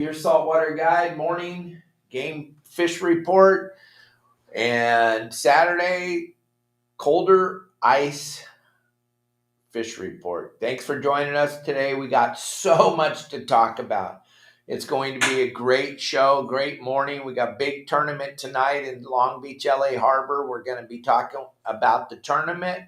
Your saltwater guide morning game fish report, and Saturday colder ice fish report. Thanks for joining us today. We got so much to talk about. It's going to be a great show, great morning. We got a big tournament tonight in Long Beach, LA Harbor. We're going to be talking about the tournament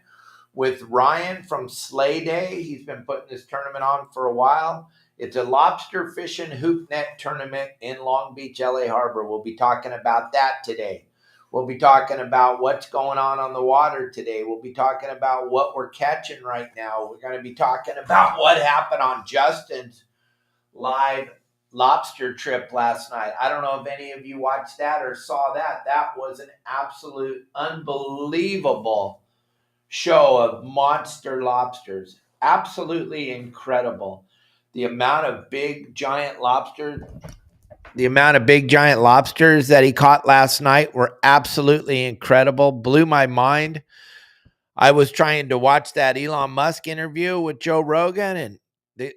with Ryan from Sleigh Day. He's been putting this tournament on for a while. It's a lobster fishing hoop net tournament in Long Beach, LA Harbor. We'll be talking about that today. We'll be talking about what's going on the water today. We'll be talking about what we're catching right now. We're going to be talking about what happened on Justin's live lobster trip last night. I don't know if any of you watched that or saw that. That was an absolute unbelievable show of monster lobsters. Absolutely incredible. The amount of big giant lobsters that he caught last night were absolutely incredible. Blew my mind. I was trying to watch that Elon Musk interview with Joe Rogan, and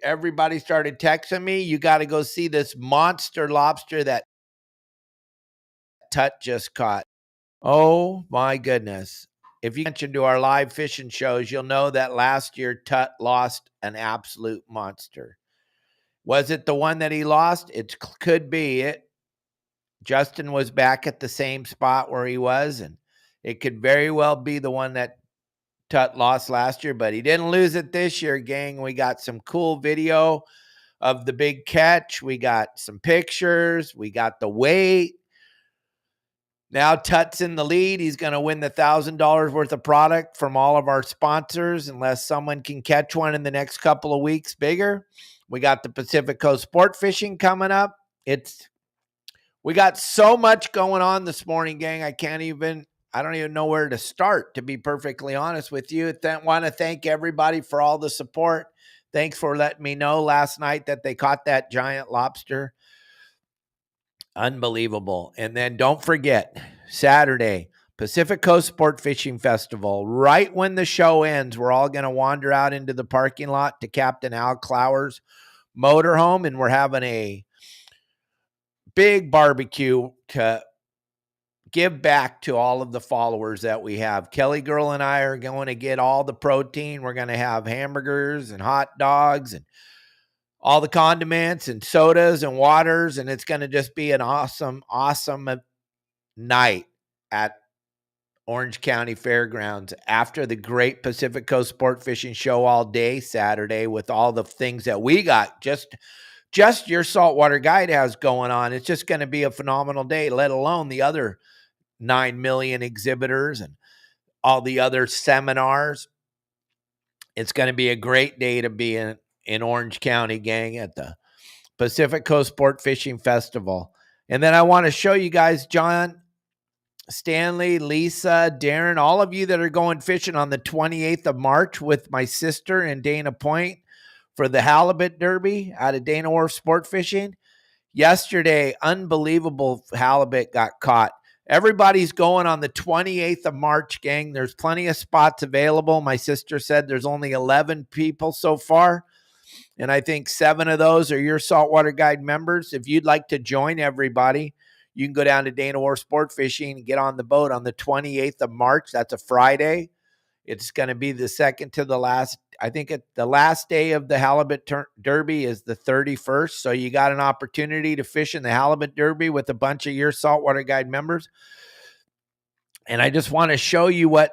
everybody started texting me, you got to go see this monster lobster that Tut just caught. Oh my goodness. If you mentioned to our live fishing shows, you'll know that last year Tut lost an absolute monster. Was it the one that he lost? It could be it. Justin was back at the same spot where he was, and it could very well be the one that Tut lost last year, but he didn't lose it this year, gang. We got some cool video of the big catch. We got some pictures. We got the weight. Now Tut's in the lead. He's going to win the $1,000 worth of product from all of our sponsors, unless someone can catch one in the next couple of weeks bigger. We got the Pacific Coast Sport Fishing coming up. We got so much going on this morning, gang. I don't even know where to start, to be perfectly honest with you. I want to thank everybody for all the support. Thanks for letting me know last night that they caught that giant lobster. Unbelievable. And then don't forget, Saturday, Pacific Coast Sport Fishing Festival. Right when the show ends, we're all going to wander out into the parking lot to Captain Al Clower's motorhome, and we're having a big barbecue to give back to all of the followers that we have. Kelly Girl and I are going to get all the protein. We're going to have hamburgers and hot dogs and all the condiments and sodas and waters, and it's going to just be an awesome night at Orange County Fairgrounds after the great Pacific Coast Sport Fishing Show all day Saturday with all the things that we got. Just your saltwater guide has going on. It's just going to be a phenomenal day, let alone the other 9 million exhibitors and all the other seminars. It's going to be a great day to be in Orange County, gang, at the Pacific Coast Sport Fishing Festival. And then I want to show you guys, John, Stanley, Lisa, Darren, all of you that are going fishing on the 28th of March with my sister in Dana Point for the Halibut Derby out of Dana Wharf Sport Fishing. Yesterday, unbelievable halibut got caught. Everybody's going on the 28th of March, gang. There's plenty of spots available. My sister said there's only 11 people so far, and I think 7 of those are your Saltwater Guide members. If you'd like to join everybody, you can go down to Dana Wharf Sport Fishing and get on the boat on the 28th of March. That's a Friday. It's going to be the second to the last. I think the last day of the Halibut Derby is the 31st. So you got an opportunity to fish in the Halibut Derby with a bunch of your Saltwater Guide members. And I just want to show you what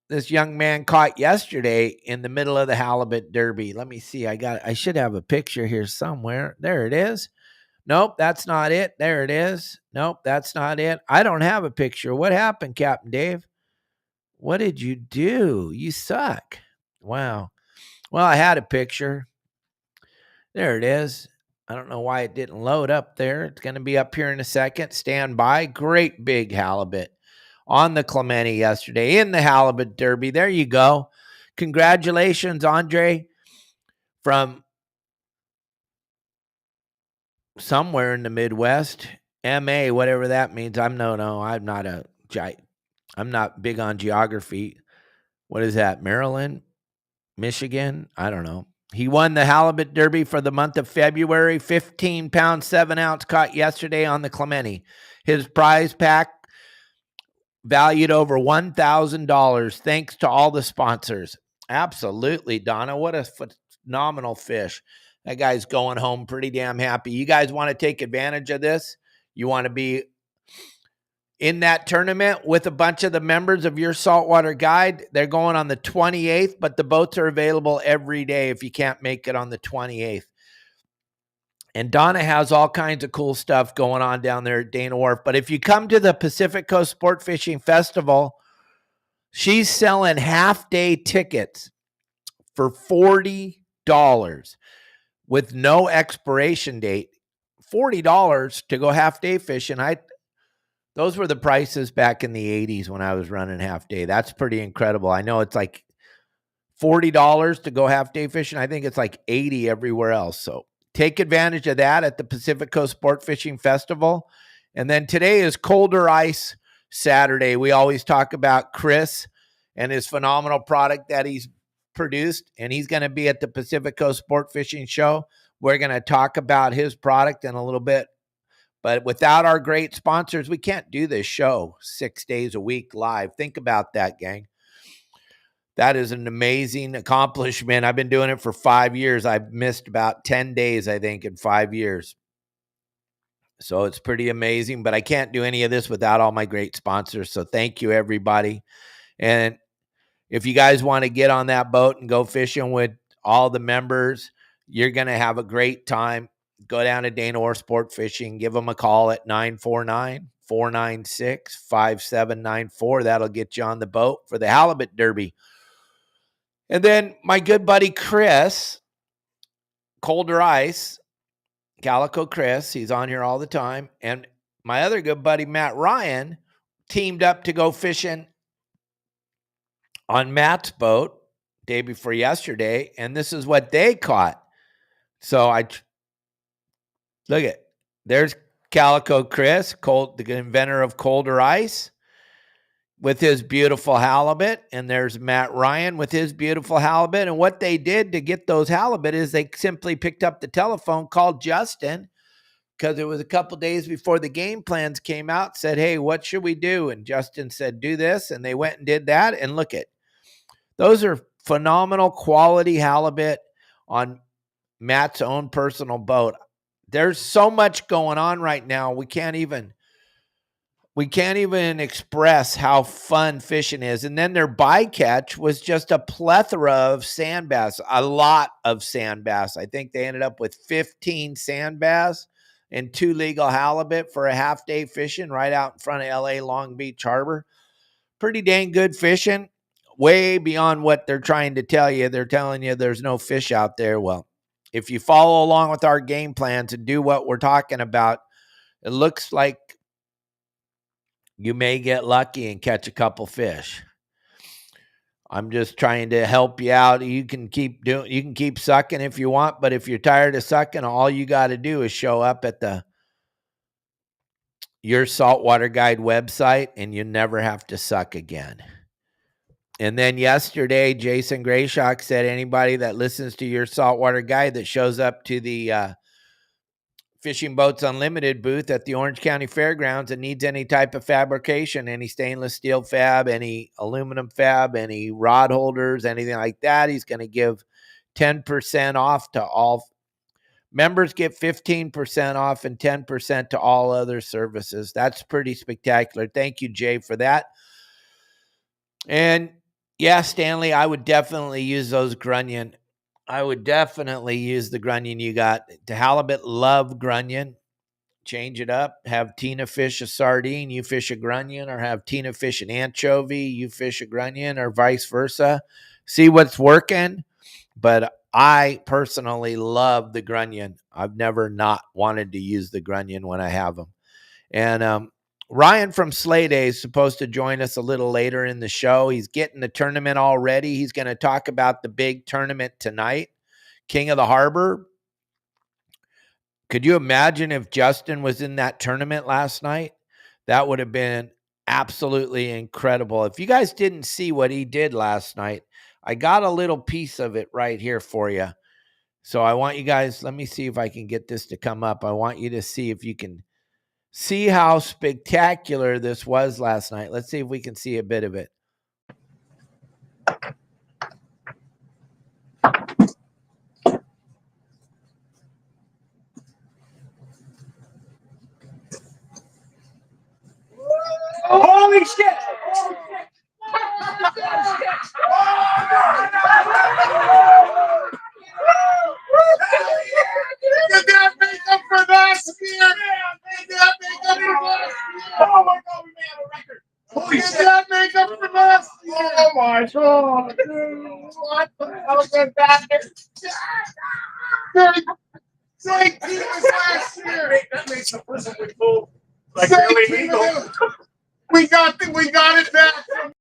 this young man caught yesterday in the middle of the Halibut Derby. Let me see. I should have a picture here somewhere. There it is. Nope, that's not it. There it is. Nope, that's not it. I don't have a picture. What happened, Captain Dave? What did you do? You suck. Wow. Well, I had a picture. There it is. I don't know why it didn't load up there. It's going to be up here in a second. Stand by. Great big halibut on the Clemente yesterday in the Halibut Derby. There you go. Congratulations, Andre, from somewhere in the Midwest. MA, whatever that means. I'm not big on geography. What is that? Maryland? Michigan? I don't know. He won the Halibut Derby for the month of February. 15-pound, 7-ounce caught yesterday on the Clemente. His prize pack valued over $1,000 thanks to all the sponsors. Absolutely, Donna. What a phenomenal fish. That guy's going home pretty damn happy. You guys want to take advantage of this? You want to be in that tournament with a bunch of the members of your Saltwater Guide. They're going on the 28th, but the boats are available every day if you can't make it on the 28th. And Donna has all kinds of cool stuff going on down there at Dana Wharf. But if you come to the Pacific Coast Sport Fishing Festival, she's selling half-day tickets for $40 with no expiration date. $40 to go half-day fishing. Those were the prices back in the 80s when I was running half-day. That's pretty incredible. I know it's like $40 to go half-day fishing. I think it's like $80 everywhere else. So take advantage of that at the Pacific Coast Sport Fishing Festival. And then today is Colder Ice Saturday. We always talk about Chris and his phenomenal product that he's produced, and he's going to be at the Pacific Coast Sport Fishing Show. We're going to talk about his product in a little bit. But without our great sponsors, we can't do this show 6 days a week live. Think about that, gang. That is an amazing accomplishment. I've been doing it for 5 years. I've missed about 10 days, I think, in 5 years. So it's pretty amazing, but I can't do any of this without all my great sponsors. So thank you, everybody. And if you guys want to get on that boat and go fishing with all the members, you're going to have a great time. Go down to Dana Wharf Sport Fishing. Give them a call at 949-496-5794. That'll get you on the boat for the Halibut Derby. And then my good buddy Chris, Colder Ice, Calico Chris, he's on here all the time. And my other good buddy, Matt Ryan, teamed up to go fishing on Matt's boat day before yesterday. And this is what they caught. So look at, there's Calico Chris, the inventor of Colder Ice, with his beautiful halibut. And there's Matt Ryan with his beautiful halibut. And what they did to get those halibut is they simply picked up the telephone, called Justin, because it was a couple days before the game plans came out, said, hey, what should we do? And Justin said, do this. And they went and did that. And look at, those are phenomenal quality halibut on Matt's own personal boat. There's so much going on right now. We can't even express how fun fishing is. And then their bycatch was just a plethora of sand bass, a lot of sand bass. I think they ended up with 15 sand bass and 2 legal halibut for a half-day fishing right out in front of LA Long Beach Harbor. Pretty dang good fishing, way beyond what they're trying to tell you. They're telling you there's no fish out there. Well, if you follow along with our game plans and do what we're talking about, it looks like you may get lucky and catch a couple fish. I'm just trying to help you out. You can keep sucking if you want, but if you're tired of sucking, all you got to do is show up at your Saltwater Guide website and you never have to suck again. And then yesterday, Jason Grayshock said anybody that listens to your Saltwater Guide that shows up to the Fishing Boats Unlimited booth at the Orange County Fairgrounds and needs any type of fabrication, any stainless steel fab, any aluminum fab, any rod holders, anything like that, he's going to give 10% off to all. Members get 15% off and 10% to all other services. That's pretty spectacular. Thank you, Jay, for that. And yeah, Stanley, I would definitely use those Grunion. I would definitely use the Grunion you got. The halibut love Grunion. Change it up. Have Tina fish a sardine, you fish a Grunion, or have Tina fish an anchovy, you fish a Grunion, or vice versa. See what's working. But I personally love the Grunion. I've never not wanted to use the Grunion when I have them. And Ryan from Slay Day is supposed to join us a little later in the show. He's getting the tournament already. He's going to talk about the big tournament tonight, King of the Harbor. Could you imagine if Justin was in that tournament last night? That would have been absolutely incredible. If you guys didn't see what he did last night, I got a little piece of it right here for you. So I want you guys, let me see if I can get this to come up. I want you to see if you can see how spectacular this was last night. Let's see if we can see a bit of it. Holy shit! Did that make up for last year? Did that make up for last year? Oh my god, we made a record. Holy shit. Did that make up for last year? Oh my god, dude. What the hell is that? Say was last year. That makes the first one we pulled like really legal. We got it back from.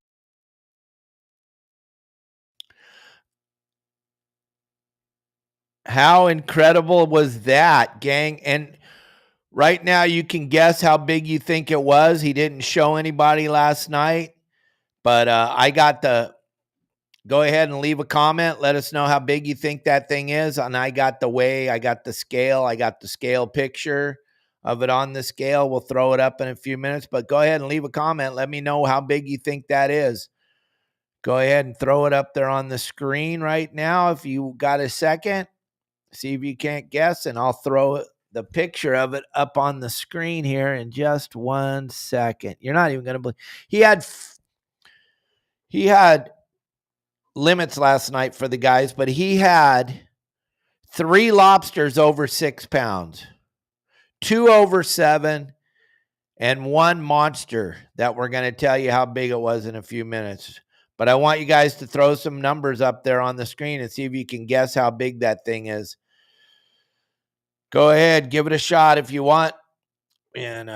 How incredible was that, gang? And right now you can guess how big you think it was. He didn't show anybody last night, but I got the, go ahead and leave a comment. Let us know how big you think that thing is. And I got the weigh, I got the scale picture of it on the scale. We'll throw it up in a few minutes, but go ahead and leave a comment. Let me know how big you think that is. Go ahead and throw it up there on the screen right now if you got a second. See if you can't guess, and I'll throw the picture of it up on the screen here in just 1 second. You're not even going to believe. He had limits last night for the guys, but he had 3 lobsters over 6 pounds, 2 over 7, and 1 monster that we're going to tell you how big it was in a few minutes. But I want you guys to throw some numbers up there on the screen and see if you can guess how big that thing is. Go ahead, give it a shot if you want. And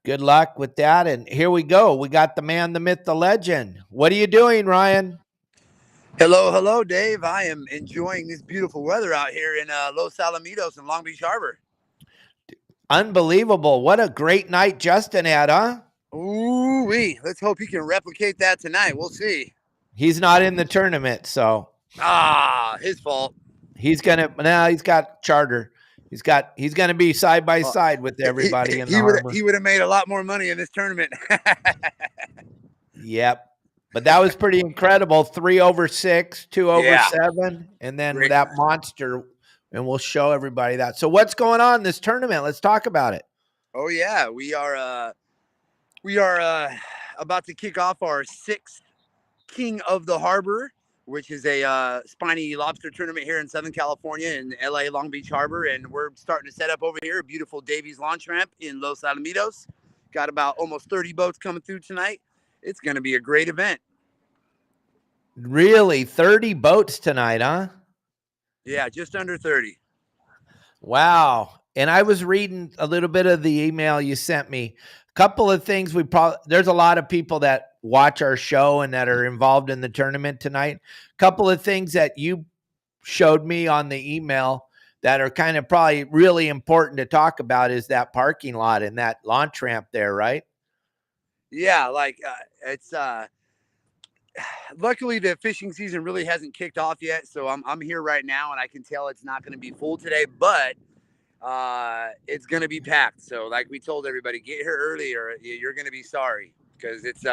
good luck with that. And here we go. We got the man, the myth, the legend. What are you doing, Ryan? Hello, Dave. I am enjoying this beautiful weather out here in Los Alamitos in Long Beach Harbor. Unbelievable. What a great night Justin had, huh? Ooh-wee. Let's hope he can replicate that tonight. We'll see. He's not in the tournament, so. His fault. He's got charter. He's going to be side by side with everybody in the harbor. He would have made a lot more money in this tournament. Yep. But that was pretty incredible. 3 over 6, 2 over 7, and then that monster. And we'll show everybody that. So what's going on in this tournament? Let's talk about it. Oh yeah, we are about to kick off our 6th King of the Harbor, which is a spiny lobster tournament here in Southern California in LA Long Beach Harbor, and we're starting to set up over here a beautiful Davies launch ramp in Los Alamitos. Got about almost 30 boats coming through tonight. It's going to be a great event. Really? 30 boats tonight, huh? Yeah, just under 30. Wow. And I was reading a little bit of the email you sent me. A couple of things there's a lot of people that watch our show and that are involved in the tournament tonight. A couple of things that you showed me on the email that are kind of probably really important to talk about is that parking lot and that launch ramp there, right? Yeah, like it's luckily the fishing season really hasn't kicked off yet, so I'm here right now and I can tell it's not going to be full today, but it's going to be packed. So like we told everybody, get here early or you're going to be sorry, because it's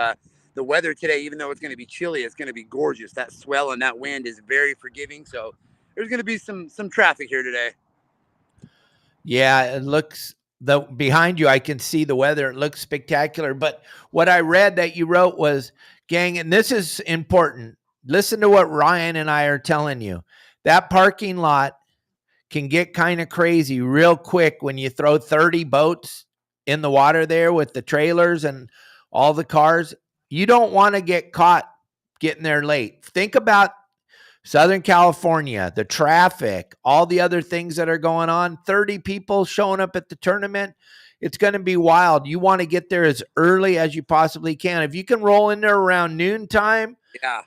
the weather today, even though it's going to be chilly, it's going to be gorgeous. That swell and that wind is very forgiving. So there's going to be some traffic here today. Yeah, it looks behind you. I can see the weather. It looks spectacular. But what I read that you wrote was, gang, and this is important. Listen to what Ryan and I are telling you. That parking lot can get kind of crazy real quick when you throw 30 boats in the water there with the trailers and all the cars. You don't want to get caught getting there late. Think about Southern California, the traffic, all the other things that are going on. 30 people showing up at the tournament. It's going to be wild. You want to get there as early as you possibly can. If you can roll in there around noontime,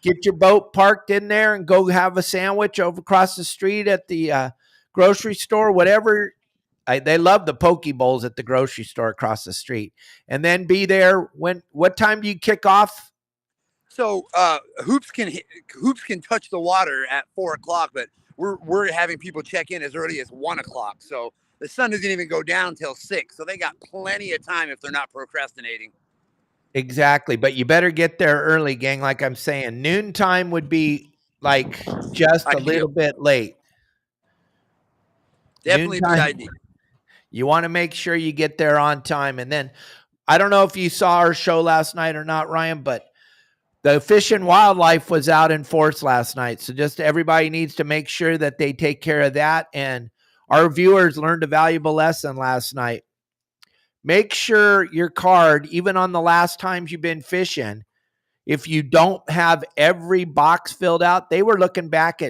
get your boat parked in there and go have a sandwich over across the street at the grocery store, whatever. They love the poke bowls at the grocery store across the street. And then be there what time do you kick off? So hoops can touch the water at 4 o'clock, but we're having people check in as early as 1 o'clock. So the sun doesn't even go down till 6. So they got plenty of time if they're not procrastinating. Exactly. But you better get there early, gang. Like I'm saying, noontime would be like just a little bit late. Definitely a good Noontime. idea. You want to make sure you get there on time. And then I don't know if you saw our show last night or not, Ryan, but the Fish and Wildlife was out in force last night. So just everybody needs to make sure that they take care of that. And our viewers learned a valuable lesson last night. Make sure your card, even on the last times you've been fishing, if you don't have every box filled out, they were looking back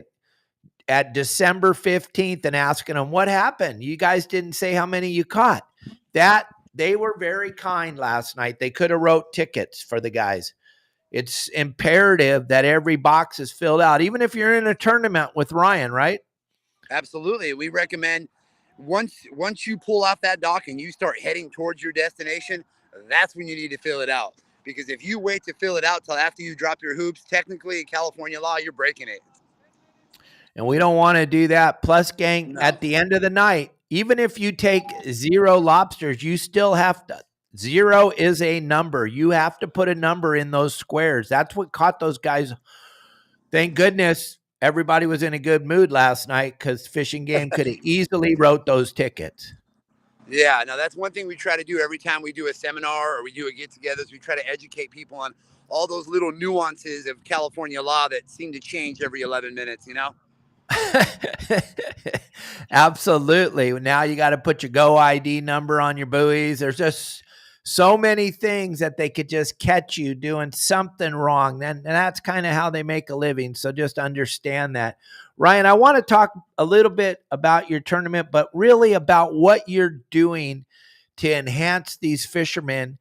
at December 15th and asking them, what happened? You guys didn't say how many you caught. That they were very kind last night. They could have wrote tickets for the guys. It's imperative that every box is filled out, even if you're in a tournament with Ryan, right? Absolutely. We recommend once you pull off that dock and you start heading towards your destination, that's when you need to fill it out. Because if you wait to fill it out till after you drop your hoops, technically in California law, you're breaking it. And we don't want to do that. Plus, gang, at the end of the night, even if you take 0 lobsters, you still have to. 0 is a number. You have to put a number in those squares. That's what caught those guys. Thank goodness everybody was in a good mood last night, because Fishing Game could have easily wrote those tickets. Yeah, now that's one thing we try to do every time we do a seminar or we do a get-together is we try to educate people on all those little nuances of California law that seem to change every 11 minutes, you know? Absolutely. Now you got to put your Go ID number on your buoys. There's just so many things that they could just catch you doing something wrong. And that's kind of how they make a living. So just understand that. Ryan, I want to talk a little bit about your tournament, but really about what you're doing to enhance these fishermen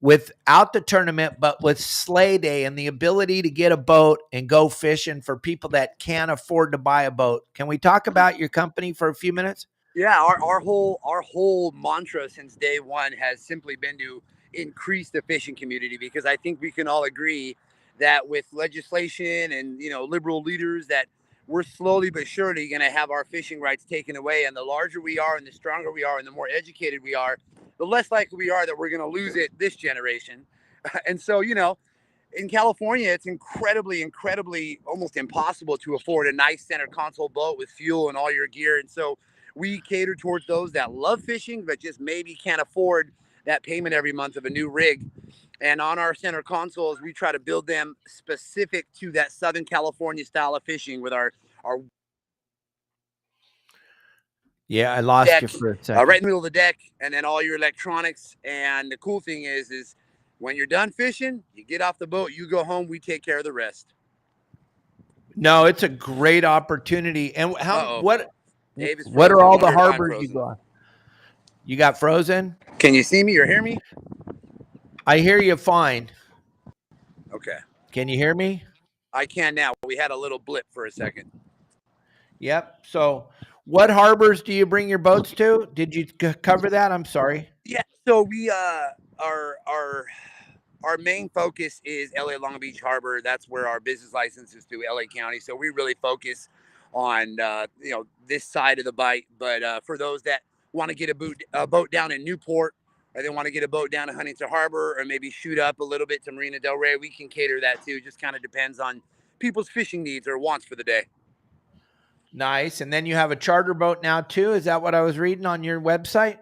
without the tournament, but with Sleigh Day and the ability to get a boat and go fishing for people that can't afford to buy a boat. Can we talk about your company for a few minutes? Yeah, our whole mantra since day one has simply been to increase the fishing community, because I think we can all agree that with legislation and liberal leaders that we're slowly but surely going to have our fishing rights taken away. And the larger we are and the stronger we are and the more educated we are, the less likely we are that we're going to lose it this generation. And so, in California, it's incredibly almost impossible to afford a nice center console boat with fuel and all your gear. And so we cater towards those that love fishing, but just maybe can't afford that payment every month of a new rig. And on our center consoles, we try to build them specific to that Southern California style of fishing with our Yeah, I lost deck, you for a second. right in the middle of the deck, and then all your electronics. And the cool thing is when you're done fishing, you get off the boat, you go home, we take care of the rest. No, it's a great opportunity. And what are all the harbors you go on? You got frozen? Can you see me or hear me? I hear you fine. Okay. Can you hear me? I can now. We had a little blip for a second. Yep. So what harbors do you bring your boats to? Did you cover that? I'm sorry. Yeah. So we our main focus is LA Long Beach Harbor. That's where our business license is through LA County. So we really focus on this side of the bite. But for those that want to get a boat down in Newport, or they want to get a boat down to Huntington Harbor, or maybe shoot up a little bit to Marina Del Rey, we can cater that too. Just kind of depends on people's fishing needs or wants for the day. Nice. And then you have a charter boat now too. Is that what I was reading on your website?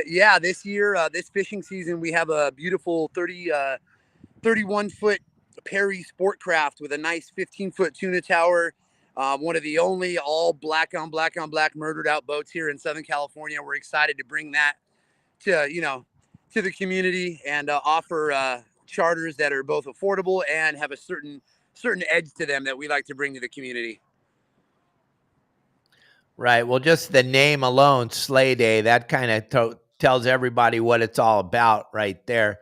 Yeah, this year, this fishing season, we have a beautiful 31-foot Perry sport craft with a nice 15-foot tuna tower. One of the only all black on black murdered out boats here in Southern California. We're excited to bring that to the community and offer charters that are both affordable and have a certain edge to them that we like to bring to the community. Right. Well, just the name alone, Sleigh Day, that kind of tells everybody what it's all about right there.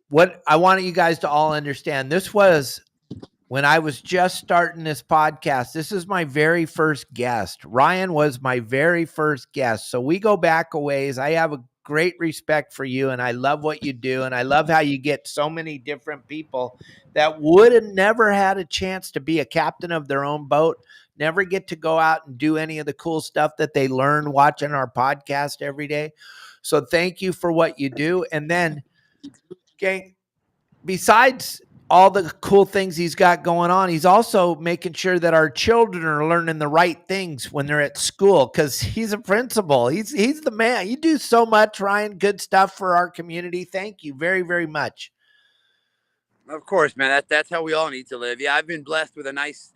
What I want you guys to all understand, this was when I was just starting this podcast. This is my very first guest. Ryan was my very first guest. So we go back a ways. I have a great respect for you, and I love what you do. And I love how you get so many different people that would have never had a chance to be a captain of their own boat, never get to go out and do any of the cool stuff that they learn watching our podcast every day. So thank you for what you do. And then, gang, besides all the cool things he's got going on, he's also making sure that our children are learning the right things when they're at school, because he's a principal. He's the man. You do so much, Ryan. Good stuff for our community. Thank you very, very much. Of course, man. That's how we all need to live. Yeah, I've been blessed with a nice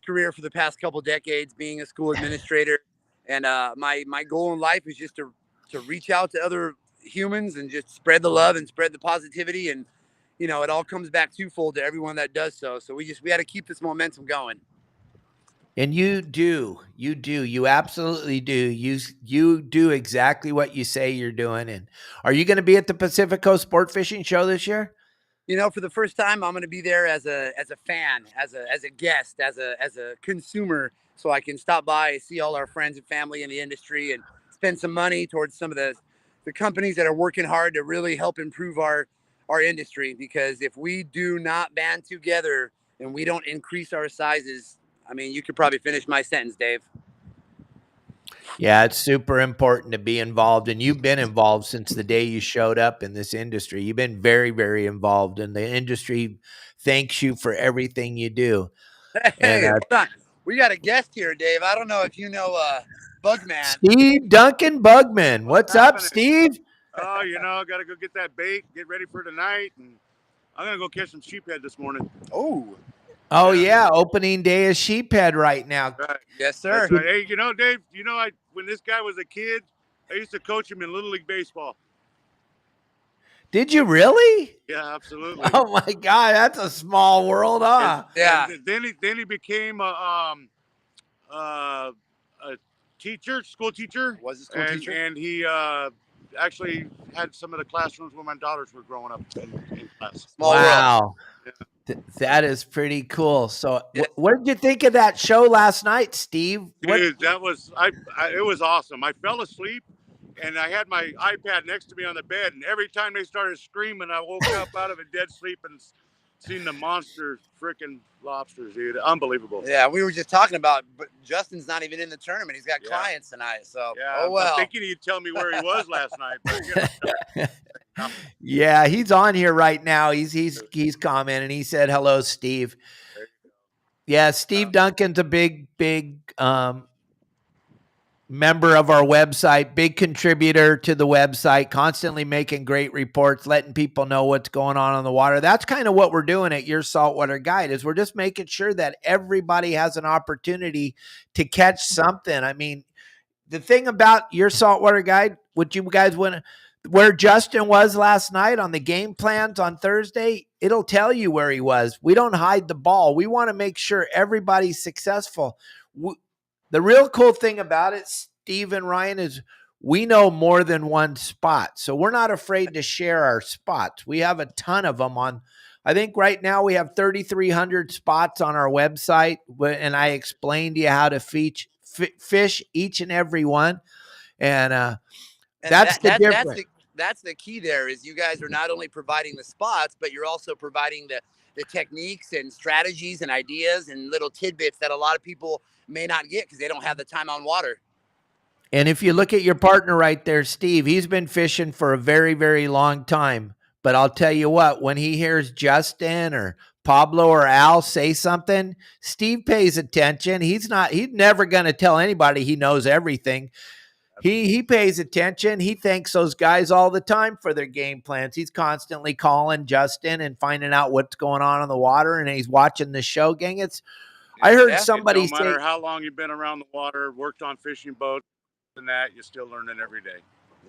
career for the past couple decades being a school administrator, and my goal in life is just to reach out to other humans and just spread the love and spread the positivity, and it all comes back twofold to everyone that does so. So we got to keep this momentum going. And you absolutely do. You do exactly what you say you're doing. And are you going to be at the Pacific Coast Sport Fishing Show this year? For the first time, I'm going to be there as a fan, as a guest, as a consumer, so I can stop by, see all our friends and family in the industry, and spend some money towards some of the companies that are working hard to really help improve our industry. Because if we do not band together and we don't increase our sizes, I mean, you could probably finish my sentence, Dave. Yeah, it's super important to be involved, and you've been involved since the day you showed up in this industry. You've been very, very involved, and the industry thanks you for everything you do. Hey, hold on. We got a guest here, Dave. I don't know if you know Bugman. Steve Duncan Bugman. What's up, Steve? Oh, got to go get that bait, get ready for tonight, and I'm going to go catch some sheephead this morning. Oh, yeah. Opening day is sheephead right now. Right. Yes, sir. Right. Hey, Dave, when this guy was a kid, I used to coach him in Little League Baseball. Did you really? Yeah, absolutely. Oh, my God. That's a small world, huh? Yeah. And then he became a teacher, school teacher. Was a school teacher? And he actually had some of the classrooms where my daughters were growing up in class. Wow. Yeah. That is pretty cool. So what did you think of that show last night, Steve? Dude, it was awesome. I fell asleep and I had my iPad next to me on the bed, and every time they started screaming, I woke up out of a dead sleep and seen the monster freaking lobsters, dude. Unbelievable. Yeah, we were just talking about, but Justin's not even in the tournament. He's got clients tonight. So, yeah, I'm thinking he'd tell me where he was last night. But, Yeah, he's on here right now. He's commenting. He said, "Hello, Steve." Yeah, Steve Duncan's a big member of our website, big contributor to the website, constantly making great reports, letting people know what's going on the water. That's kind of what we're doing at Your Saltwater Guide, is we're just making sure that everybody has an opportunity to catch something. I mean, the thing about Your Saltwater Guide, would you guys want to, where Justin was last night on the game plans on Thursday, it'll tell you where he was. We don't hide the ball. We want to make sure everybody's successful. The real cool thing about it, Steve and Ryan, is we know more than one spot. So we're not afraid to share our spots. We have a ton of them on. I think right now we have 3,300 spots on our website, and I explained to you how to fish each and every one. And that's the difference. That's the key there, is you guys are not only providing the spots, but you're also providing the techniques and strategies and ideas and little tidbits that a lot of people may not get because they don't have the time on water. And if you look at your partner right there, Steve, he's been fishing for a very, very long time. But I'll tell you what, when he hears Justin or Pablo or Al say something, Steve pays attention. He's never going to tell anybody he knows everything. He pays attention. He thanks those guys all the time for their game plans. He's constantly calling Justin and finding out what's going on in the water, and he's watching the show, gang. I heard somebody say, no matter how long you've been around the water, worked on fishing boats and that, you're still learning every day.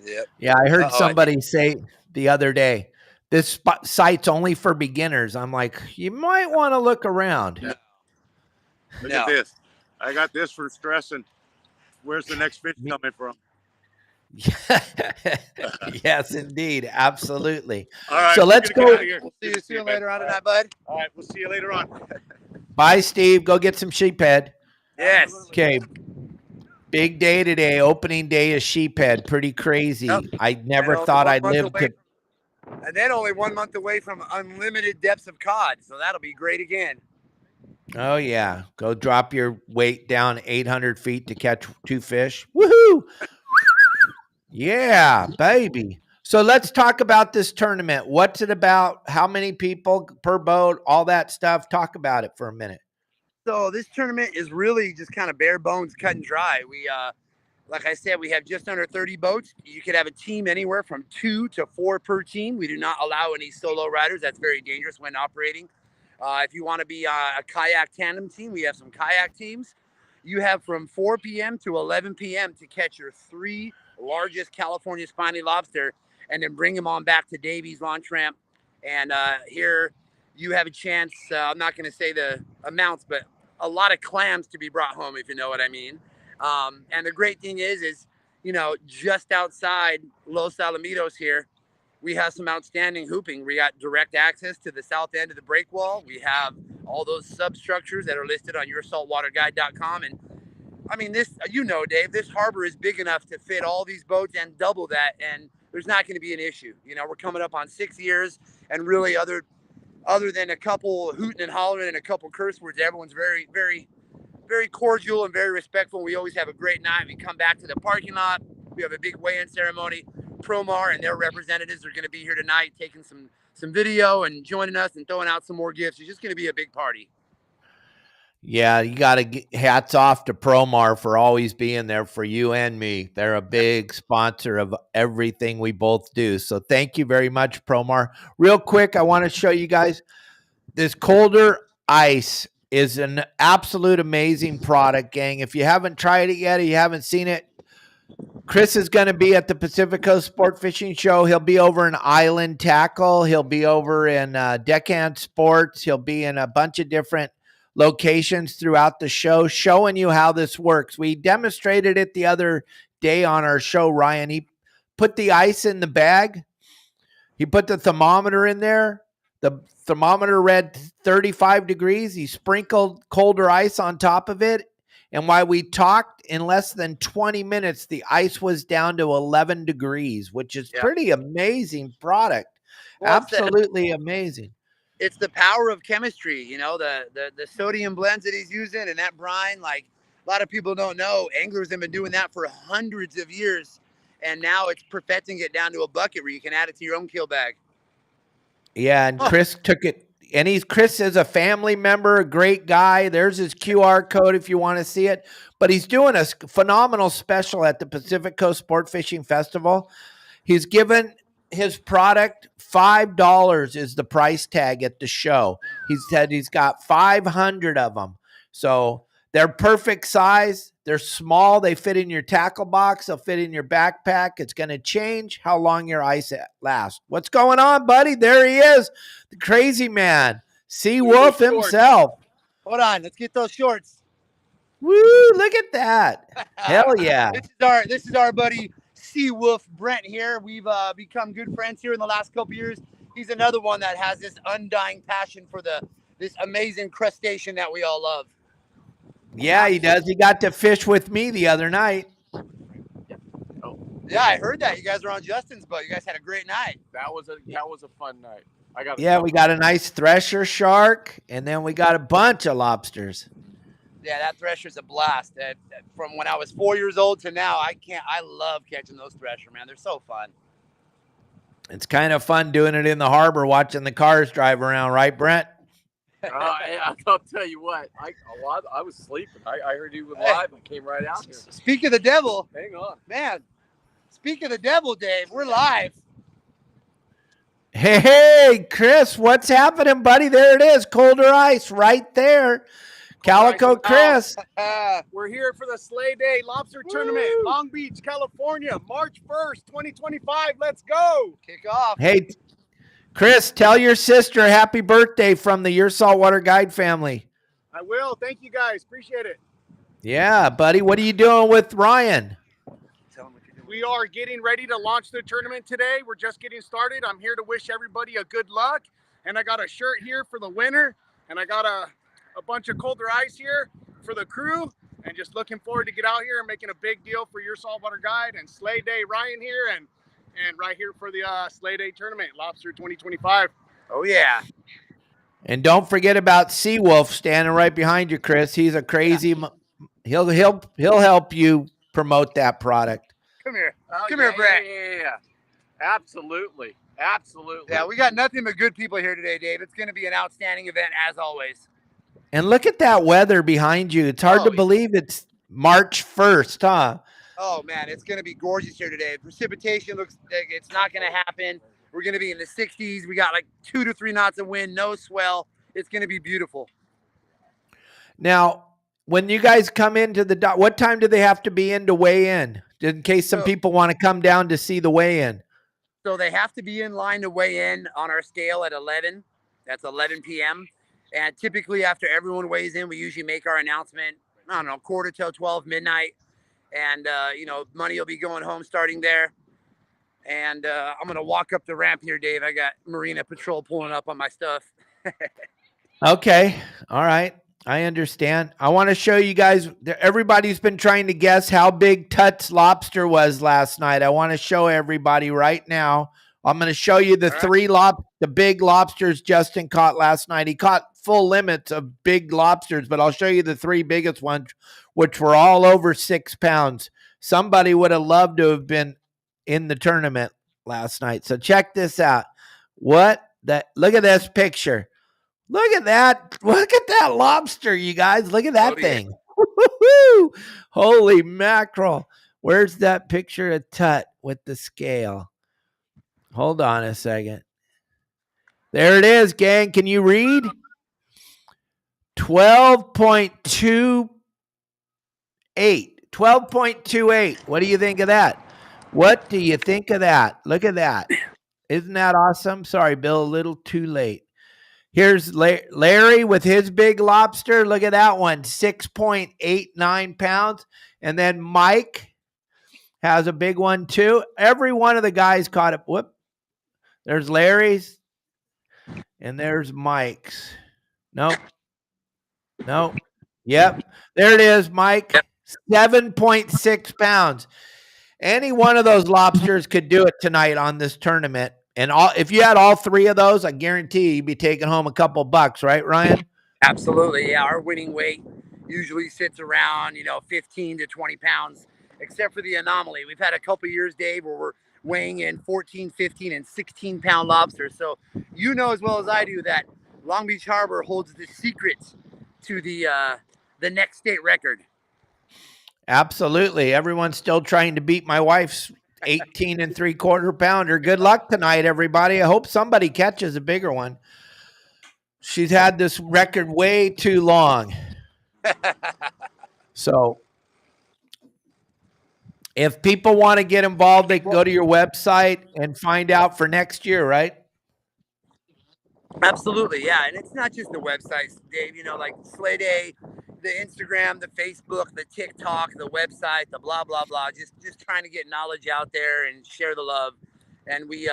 Yep. Yeah, I heard somebody say the other day, this site's only for beginners. I'm like, you might want to look around. No. Look at this. I got this for stressing. Where's the next fish coming from? Yes, indeed. Absolutely. All right. So let's go. We'll see you later on tonight, bud. All right. We'll see you later on. Bye, Steve. Go get some sheephead. Yes. Okay. Big day today. Opening day is sheephead. Pretty crazy. Yep. I never thought I'd live to. And then only 1 month away from unlimited depths of cod. So that'll be great again. Oh yeah, go drop your weight down 800 feet to catch 2 fish. Woohoo! Yeah, baby. So let's talk about this tournament. What's it about? How many people per boat? All that stuff. Talk about it for a minute. So this tournament is really just kind of bare bones, cut and dry. We like I said, we have just under 30 boats. You could have a team anywhere from 2 to 4 per team. We do not allow any solo riders. That's very dangerous when operating. If you want to be a kayak tandem team, we have some kayak teams. You have from 4 p.m. to 11 p.m. to catch your 3 largest California spiny lobster and then bring them on back to Davies Launch Ramp. And here you have a chance. I'm not going to say the amounts, but a lot of clams to be brought home, if you know what I mean. And the great thing is, you know, just outside Los Alamitos here, we have some outstanding hooping. We got direct access to the south end of the break wall. We have all those substructures that are listed on yoursaltwaterguide.com. And I mean, this, you know, Dave, this harbor is big enough to fit all these boats and double that. And there's not going to be an issue. You know, we're coming up on 6 years, and really other than a couple hooting and hollering and a couple curse words, everyone's very, very, very cordial and very respectful. We always have a great night. We come back to the parking lot. We have a big weigh-in ceremony. Promar and their representatives are going to be here tonight, taking some video and joining us and throwing out some more gifts. It's just going to be a big party. Yeah, you got to hats off to Promar for always being there for you and me. They're a big sponsor of everything we both do. So thank you very much, Promar. Real quick, I want to show you guys this colder ice is an absolute amazing product, gang. If you haven't tried it yet or you haven't seen it, Chris is going to be at the Pacific Coast Sport Fishing Show. He'll be over in Island Tackle. He'll be over in Deckhand Sports. He'll be in a bunch of different locations throughout the show, showing you how this works. We demonstrated it the other day on our show, Ryan. He put the ice in the bag. He put the thermometer in there. The thermometer read 35 degrees. He sprinkled colder ice on top of it. And while we talked, in less than 20 minutes, the ice was down to 11 degrees, which is pretty amazing product. Well, absolutely amazing. It's the power of chemistry, you know, the sodium blends that he's using and that brine. Like, a lot of people don't know, anglers have been doing that for hundreds of years. And now it's perfecting it down to a bucket where you can add it to your own kill bag. Yeah, and Chris took it. And Chris is a family member, a great guy. There's his QR code if you want to see it. But he's doing a phenomenal special at the Pacific Coast Sport Fishing Festival. He's given his product $5 is the price tag at the show. He said he's got 500 of them. So they're perfect size. They're small. They fit in your tackle box. They'll fit in your backpack. It's going to change how long your ice lasts. What's going on, buddy? There he is, the crazy man, Sea Wolf himself. Hold on. Let's get those shorts. Woo, look at that. Hell yeah. This is our buddy Sea Wolf Brent here. We've become good friends here in the last couple years. He's another one that has this undying passion for this amazing crustacean that we all love. Yeah, he does. He got to fish with me the other night. Yeah, I heard that. You guys were on Justin's boat. You guys had a great night. That was a fun night. We got a nice thresher shark, and then we got a bunch of lobsters. Yeah, that thresher's a blast. From when I was 4 years old to now, I love catching those thresher, man. They're so fun. It's kind of fun doing it in the harbor, watching the cars drive around, right, Brent? I'll tell you what. I was sleeping. I heard you were live and came right out here. Speak of the devil. Hang on, man. Speak of the devil, Dave. We're live. Hey, Chris, what's happening, buddy? There it is, colder ice right there. Calico Chris. We're here for the Sleigh Day Lobster Tournament, Long Beach, California, March 1st, 2025. Let's go. Kick off. Hey, Chris, tell your sister happy birthday from the Your Saltwater Guide family. I will. Thank you, guys. Appreciate it. Yeah, buddy. What are you doing with Ryan? We are getting ready to launch the tournament today. We're just getting started. I'm here to wish everybody a good luck. And I got a shirt here for the winner. And I got a bunch of colder ice here for the crew. And just looking forward to get out here and making a big deal for Your Saltwater Guide and Sleigh Day Ryan here. And right here for the Sleigh Day Tournament, Lobster 2025. Oh, yeah. And don't forget about Seawolf standing right behind you, Chris. He's a crazy. He'll help you promote that product. Come here. Oh, Come here, Brett. Yeah. Absolutely. Absolutely. Yeah, we got nothing but good people here today, Dave. It's going to be an outstanding event as always. And look at that weather behind you. It's hard to believe it's March 1st, huh? Oh, man, it's going to be gorgeous here today. Precipitation looks like it's not going to happen. We're going to be in the 60s. We got like 2 to 3 knots of wind, no swell. It's going to be beautiful. Now, when you guys come into the dock, what time do they have to be in to weigh in? In case some people want to come down to see the weigh-in. So they have to be in line to weigh in on our scale at 11. That's 11 p.m. And typically after everyone weighs in, we usually make our announcement, I don't know, quarter till 12 midnight. And, money will be going home starting there. And I'm going to walk up the ramp here, Dave. I got Marina Patrol pulling up on my stuff. Okay. All right. I understand. I want to show you guys. Everybody's been trying to guess how big Tut's lobster was last night. I want to show everybody right now. I'm going to show you the the big lobsters Justin caught last night. He caught full limits of big lobsters, but I'll show you the 3 biggest ones, which were all over 6 pounds. Somebody would have loved to have been in the tournament last night. So check this out. Look at this picture. Look at that. Look at that lobster, you guys. Look at that thing. Woo-hoo-hoo. Holy mackerel. Where's that picture of Tut with the scale? Hold on a second. There it is, gang. Can you read? 12.28. 12.28. What do you think of that? What do you think of that? Look at that. Isn't that awesome? Sorry, Bill, a little too late. Here's Larry with his big lobster. Look at that one, 6.89 pounds. And then Mike has a big one too. Every one of the guys caught it. Whoop. There's Larry's and there's Mike's. Nope. Yep. There it is, Mike. 7.6 pounds. Any one of those lobsters could do it tonight on this tournament. And if you had all 3 of those, I guarantee you'd be taking home a couple bucks, right, Ryan? Absolutely. Yeah. Our winning weight usually sits around, 15 to 20 pounds, except for the anomaly. We've had a couple years, Dave, where we're weighing in 14, 15, and 16-pound lobsters. So you know as well as I do that Long Beach Harbor holds the secret to the next state record. Absolutely. Everyone's still trying to beat my wife's 18 3/4 pounder. Good luck tonight, everybody. I hope somebody catches a bigger one. She's had this record way too long. So if people want to get involved, they can go to your website and find out for next year, right? Absolutely, yeah. And it's not just the websites, Dave, like Slay Day, the Instagram, the Facebook, the TikTok, the website, the blah, blah, blah. Just trying to get knowledge out there and share the love. And we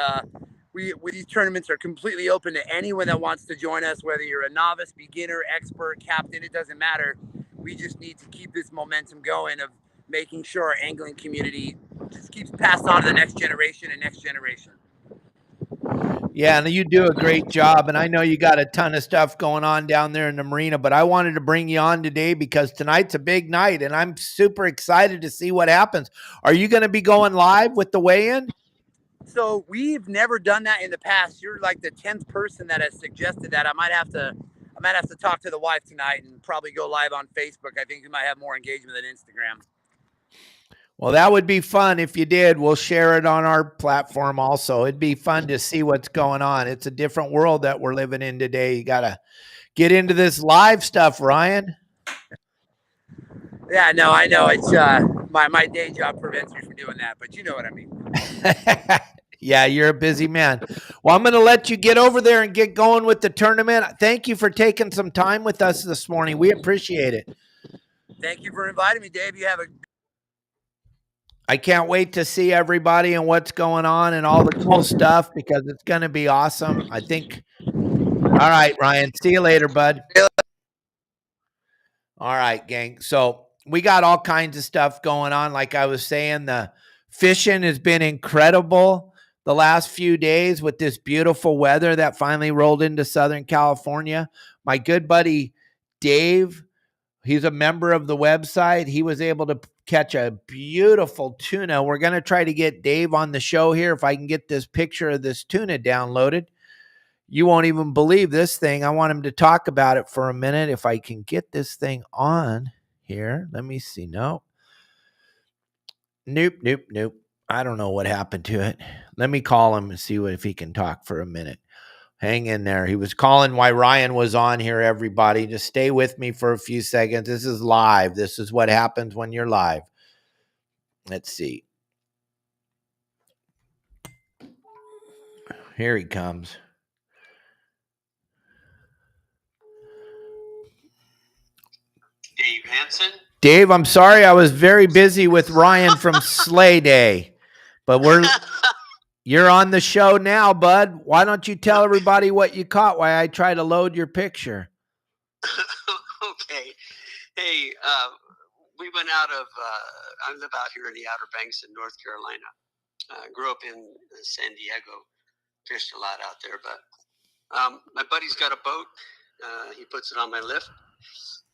these tournaments are completely open to anyone that wants to join us, whether you're a novice, beginner, expert, captain, it doesn't matter. We just need to keep this momentum going of making sure our angling community just keeps passed on to the next generation and next generation. Yeah, and you do a great job, and I know you got a ton of stuff going on down there in the marina, but I wanted to bring you on today because tonight's a big night, and I'm super excited to see what happens. Are you going to be going live with the weigh-in? So we've never done that in the past. You're like the 10th person that has suggested that. I might have to talk to the wife tonight and probably go live on Facebook. I think we might have more engagement than Instagram. Well, that would be fun if you did. We'll share it on our platform also. It'd be fun to see what's going on. It's a different world that we're living in today. You got to get into this live stuff, Ryan. Yeah, no, I know. It's my day job prevents me from doing that, but you know what I mean. Yeah, you're a busy man. Well, I'm going to let you get over there and get going with the tournament. Thank you for taking some time with us this morning. We appreciate it. Thank you for inviting me, Dave. I can't wait to see everybody and what's going on and all the cool stuff because it's going to be awesome. I think. All right, Ryan. See you later, bud. All right, gang. So we got all kinds of stuff going on. Like I was saying, the fishing has been incredible. the last few days with this beautiful weather that finally rolled into Southern California. My good buddy Dave, he's a member of the website. He was able to catch a beautiful tuna. We're going to try to get Dave on the show here if I can get this picture of this tuna downloaded. You won't even believe this thing. I want him to talk about it for a minute. If I can get this thing on here. Let me see. No. Nope. I don't know what happened to it. Let me call him and see if he can talk for a minute. Hang in there. He was calling while Ryan was on here, everybody. Just stay with me for a few seconds. This is live. This is what happens when you're live. Let's see. Here he comes. Dave Hansen. Dave, I'm sorry. I was very busy with Ryan from Sleigh Day, but you're on the show now, bud. Why don't you tell everybody what you caught while I try to load your picture? Okay. Hey, we went out of, I live out here in the Outer Banks in North Carolina. Grew up in San Diego. Fished a lot out there, but my buddy's got a boat. He puts it on my lift.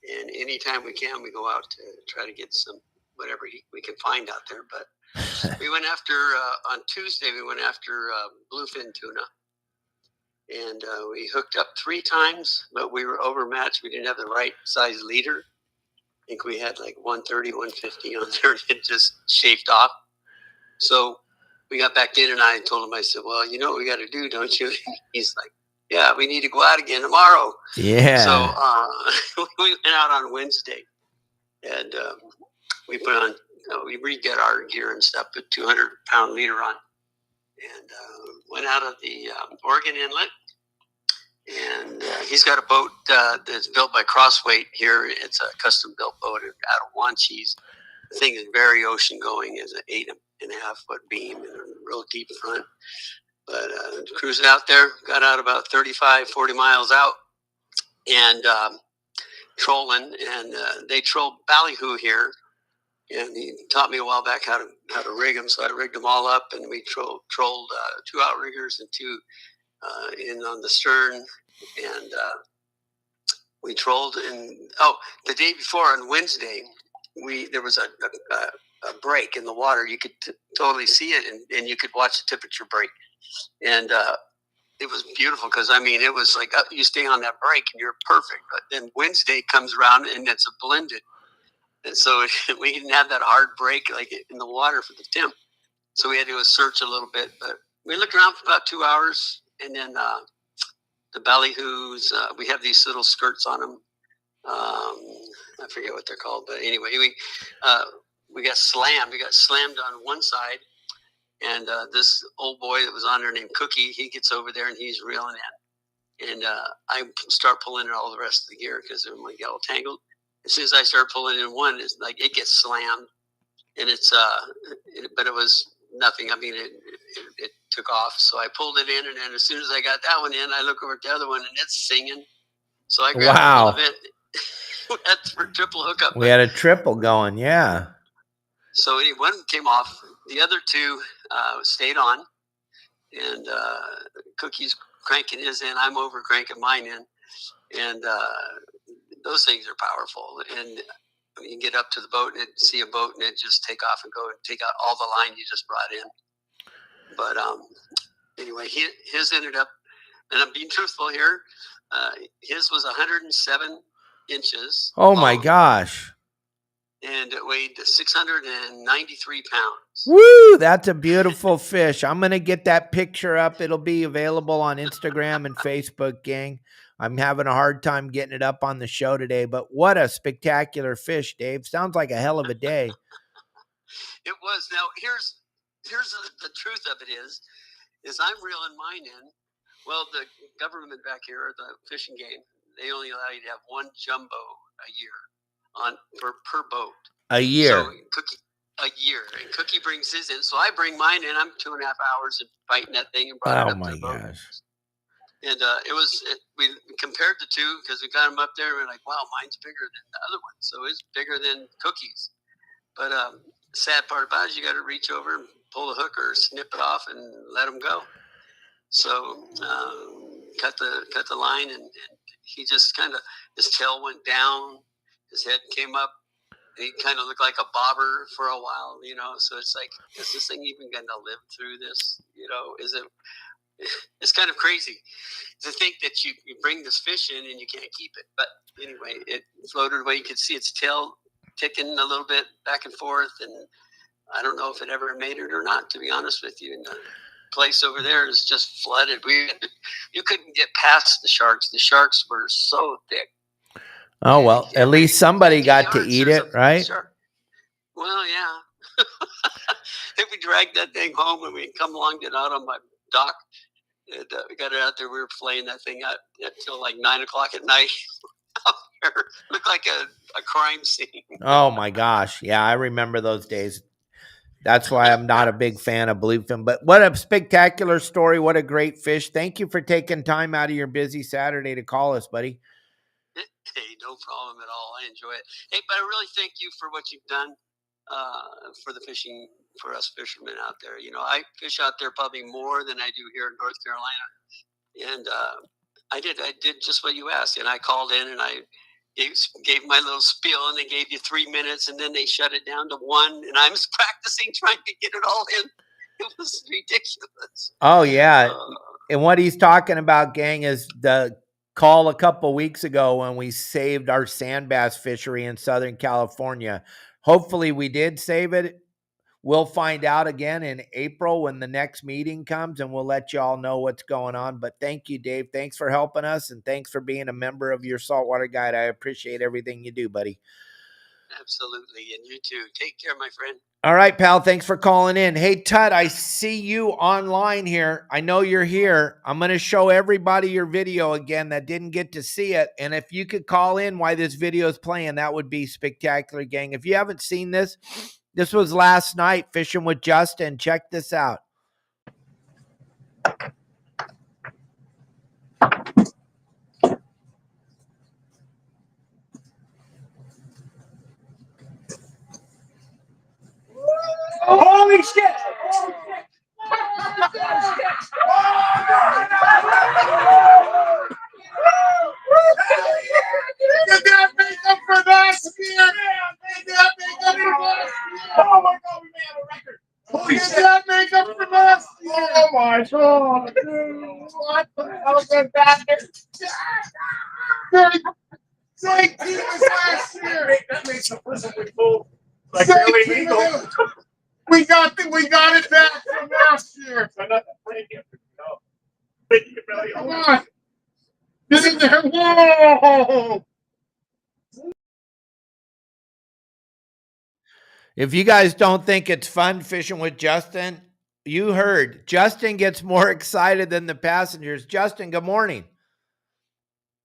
And anytime we can, we go out to try to get some whatever we can find out there. But we went after, on Tuesday, we went after bluefin tuna. And we hooked up 3 times, but we were overmatched. We didn't have the right size leader. I think we had like 130, 150 on there. It just chafed off. So we got back in, and I told him, I said, well, you know what we got to do, don't you? He's like, yeah, we need to go out again tomorrow. Yeah. So we went out on Wednesday, and we put on, we re-get our gear and stuff, put 200-pound leader on, and went out of the Oregon Inlet. And he's got a boat that's built by Crossweight here. It's a custom-built boat out of Wanchese. The thing is very ocean-going. It's an 8.5-foot beam and a real deep front. But cruising out there, got out about 35, 40 miles out, and trolling. And they troll ballyhoo here. And he taught me a while back how to rig them. So I rigged them all up, and we trolled 2 outriggers and 2 in on the stern. And we trolled. And the day before on Wednesday, there was a break in the water. You could totally see it, and you could watch the temperature break. And it was beautiful because, I mean, it was like you stay on that break and you're perfect. But then Wednesday comes around and it's a blended. And so we didn't have that hard break like in the water for the temp. So we had to search a little bit. But we looked around for about 2 hours. And then the ballyhoos, we have these little skirts on them. I forget what they're called. But anyway, we got slammed. We got slammed on one side. And this old boy that was on there named Cookie, he gets over there and he's reeling in. And I start pulling in all the rest of the gear because they're like all tangled. As soon as I start pulling in one, it's like it gets slammed. And but it was nothing. I mean, it took off. So I pulled it in, and then as soon as I got that one in, I look over at the other one and it's singing. So I grabbed a hold of it. That's for triple hookup. We had a triple going, yeah. So one came off. The other 2 stayed on, and Cookie's cranking his in. I'm over cranking mine in, and those things are powerful. And you can get up to the boat and see a boat, and it just take off and go and take out all the line you just brought in. But anyway, his ended up, and I'm being truthful here. His was 107 inches. Oh my gosh. And it weighed 693 pounds. Woo! That's a beautiful fish. I'm going to get that picture up. It'll be available on Instagram and Facebook, gang. I'm having a hard time getting it up on the show today, but what a spectacular fish, Dave. Sounds like a hell of a day. It was. Now, here's the truth of it is I'm reeling mine in. Well, the government back here, or the fishing game, they only allow you to have 1 jumbo a year. Per boat. A year. So a year. And Cookie brings his in. So I bring mine in. I'm 2.5 hours and fighting that thing and brought it up to the boat. Gosh. And we compared the 2 because we got them up there and we're like, wow, mine's bigger than the other one. So it's bigger than Cookie's. But the sad part about it is you got to reach over and pull the hook or snip it off and let him go. So cut the line, and he just kind of, his tail went down, his head came up, and he kind of looked like a bobber for a while, you know. So it's like, is this thing even going to live through this? You know, is it? It's kind of crazy to think that you bring this fish in and you can't keep it. But anyway, it floated away. You could see its tail ticking a little bit back and forth, and I don't know if it ever made it or not, to be honest with you. And the place over there is just flooded. You couldn't get past the sharks. The sharks were so thick. Oh, well, at least somebody got to eat it, right? Shark. Well, yeah. If we dragged that thing home and we come along it out on my dock, and we got it out there, we were flaying that thing out until like 9 o'clock at night. Looked like a crime scene. Oh my gosh. Yeah, I remember those days. That's why I'm not a big fan of bluefin. But what a spectacular story. What a great fish. Thank you for taking time out of your busy Saturday to call us, buddy. Hey, no problem at all. I enjoy it. Hey, but I really thank you for what you've done for the fishing, for us fishermen out there. You know, I fish out there probably more than I do here in North Carolina. And I did just what you asked. And I called in and I gave my little spiel, and they gave you 3 minutes, and then they shut it down to 1. And I was practicing trying to get it all in. It was ridiculous. Oh, yeah. And what he's talking about, gang, is the call a couple weeks ago when we saved our sand bass fishery in Southern California. Hopefully we did save it. We'll find out again in April when the next meeting comes, and we'll let you all know what's going on. But thank you, Dave. Thanks for helping us, and thanks for being a member of your Saltwater Guide. I appreciate everything you do, buddy. Absolutely. And you too. Take care, my friend. All right, pal. Thanks for calling in. Hey, Tut, I see you online here. I know you're here. I'm going to show everybody your video again that didn't get to see it. And if you could call in while this video is playing, that would be spectacular, gang. If you haven't seen this, this was last night fishing with Justin. Check this out. Holy shit! Did that make up for last year? Did that make up for last year? Oh my God, we made a record. Did that make up for last year? Oh my God, dude. What the hell did that make? Say was last year. That makes the person we pulled like really legal. We got it back from last year. Come on. This is whoa. If you guys don't think it's fun fishing with Justin, you heard. Justin gets more excited than the passengers. Justin, good morning.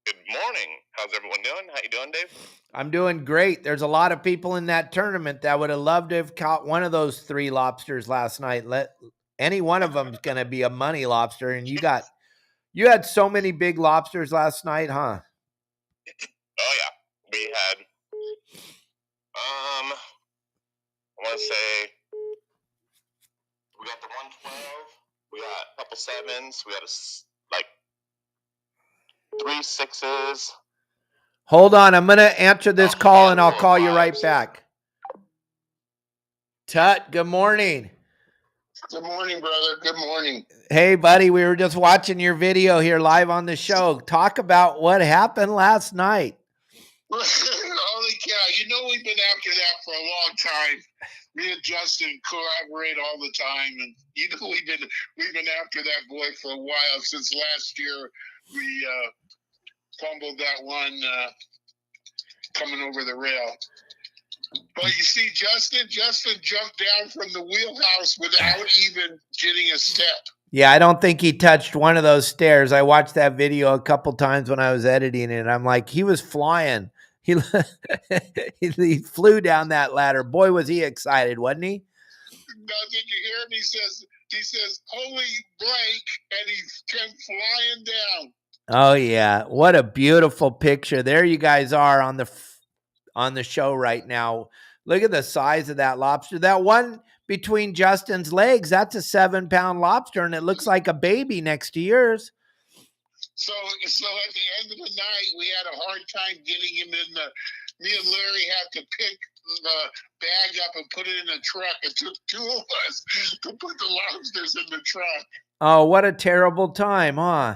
Good morning. How's everyone doing? How you doing, Dave? I'm doing great. There's a lot of people in that tournament that would have loved to have caught one of those 3 lobsters last night. Any one of them is going to be a money lobster. And you had so many big lobsters last night, huh? Oh yeah, we had. I want to say we got the 112. We got a couple 7s. We got like 3 6s. Hold on. I'm going to answer this call and I'll call you right back. Tut, good morning. Good morning, brother. Good morning. Hey, buddy. We were just watching your video here live on the show. Talk about what happened last night. Holy cow. You know we've been after that for a long time. Me and Justin collaborate all the time, and you know we've been after that boy for a while. Since last year we fumbled that one coming over the rail. But you see, Justin jumped down from the wheelhouse without even getting a step. Yeah, I don't think he touched one of those stairs. I watched that video a couple times when I was editing it. I'm like, he was flying. He flew down that ladder. Boy, was he excited, wasn't he? Now, did you hear him? He says, holy blank, and he came flying down. Oh, yeah. What a beautiful picture. There you guys are on the show right now. Look at the size of that lobster. That one between Justin's legs. That's a 7-pound lobster, and it looks like a baby next to yours. So at the end of the night, we had a hard time getting him in the. Me and Larry had to pick the bag up and put it in the truck. It took 2 of us to put the lobsters in the truck. Oh, what a terrible time, huh?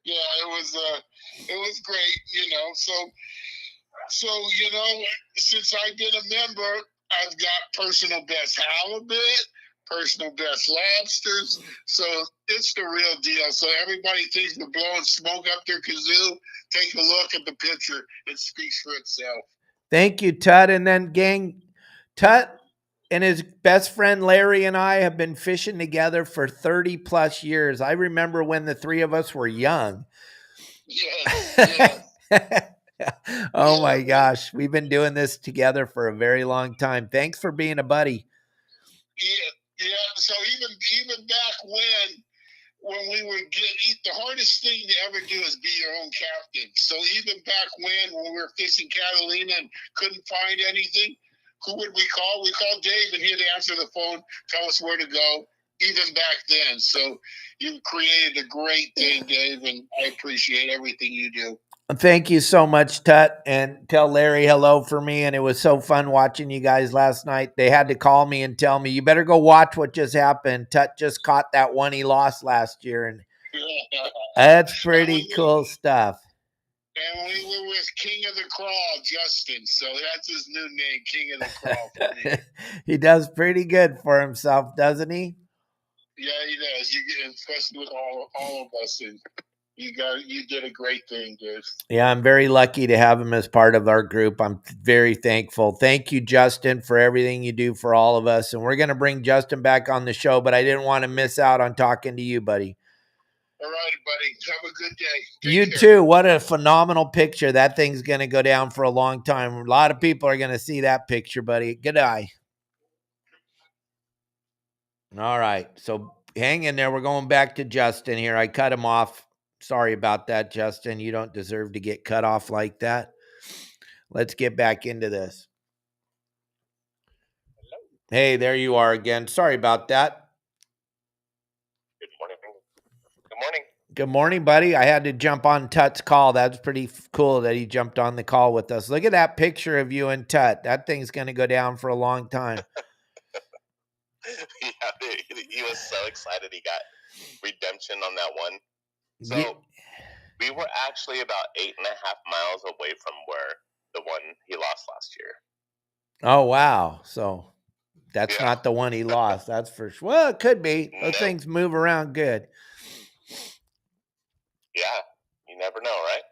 Yeah, it was great, you know. So you know, since I've been a member, I've got personal best halibut, personal best lobsters. So it's the real deal. So everybody thinks we're blowing smoke up their kazoo. Take a look at the picture. It speaks for itself. Thank you, Tut. And then, gang, Tut and his best friend Larry and I have been fishing together for 30 plus years. I remember when the three of us were young. Yes. Oh my gosh. We've been doing this together for a very long time. Thanks for being a buddy. Yeah. So even back when we were the hardest thing to ever do is be your own captain. So even back when we were fishing Catalina and couldn't find anything, who would we call? We called Dave, and he'd answer the phone, tell us where to go, even back then. So you created a great thing, Dave, and I appreciate everything you do. Thank you so much, Tut, and tell Larry hello for me. And it was so fun watching you guys last night. They had to call me and tell me, you better go watch what just happened. Tut just caught that one he lost last year. And that's pretty cool stuff. And we were with King of the Crawl, Justin. So that's his new name, King of the Crawl for me. He does pretty good for himself, doesn't he? Yeah, he does. Especially with all of us. And you did a great thing, dude. Yeah, I'm very lucky to have him as part of our group. I'm very thankful. Thank you, Justin, for everything you do for all of us. And we're going to bring Justin back on the show, but I didn't want to miss out on talking to you, buddy. All right, buddy. Have a good day. You too. What a phenomenal picture. That thing's going to go down for a long time. A lot of people are going to see that picture, buddy. Good eye. All right. So hang in there. We're going back to Justin here. I cut him off. Sorry about that, Justin. You don't deserve to get cut off like that. Let's get back into this. Hey, there you are again. Sorry about that. Good morning. Good morning. Good morning, buddy. I had to jump on Tut's call. That's pretty cool that he jumped on the call with us. Look at that picture of you and Tut. That thing's going to go down for a long time. Yeah, he was so excited he got redemption on that one. So Yeah. We were actually about 8.5 miles away from where the one he lost last year. Oh, wow. So that's not the one he lost. That's for sure. Well, it could be. Those things move around good. Yeah, you never know, right?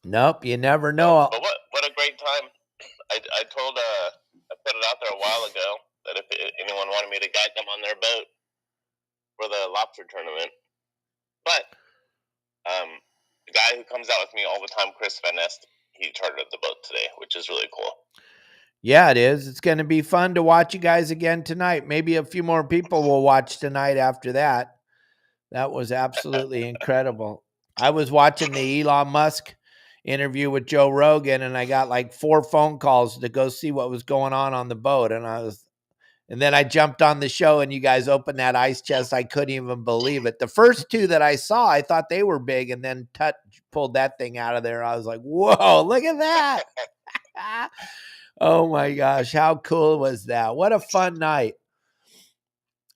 Nope, you never know. But what a great time. I put it out there a while ago that if anyone wanted me to guide them on their boat for the lobster tournament. But the guy who comes out with me all the time, Chris Van Nest, he chartered the boat today, which is really cool. Yeah, it is. It's going to be fun to watch you guys again tonight. Maybe a few more people will watch tonight after that. That was absolutely incredible. I was watching the Elon Musk interview with Joe Rogan, and I got like 4 phone calls to go see what was going on the boat. And then I jumped on the show, and you guys opened that ice chest. I couldn't even believe it. The first 2 that I saw, I thought they were big, and then Tut pulled that thing out of there. I was like, whoa, look at that. Oh my gosh, how cool was that? What a fun night.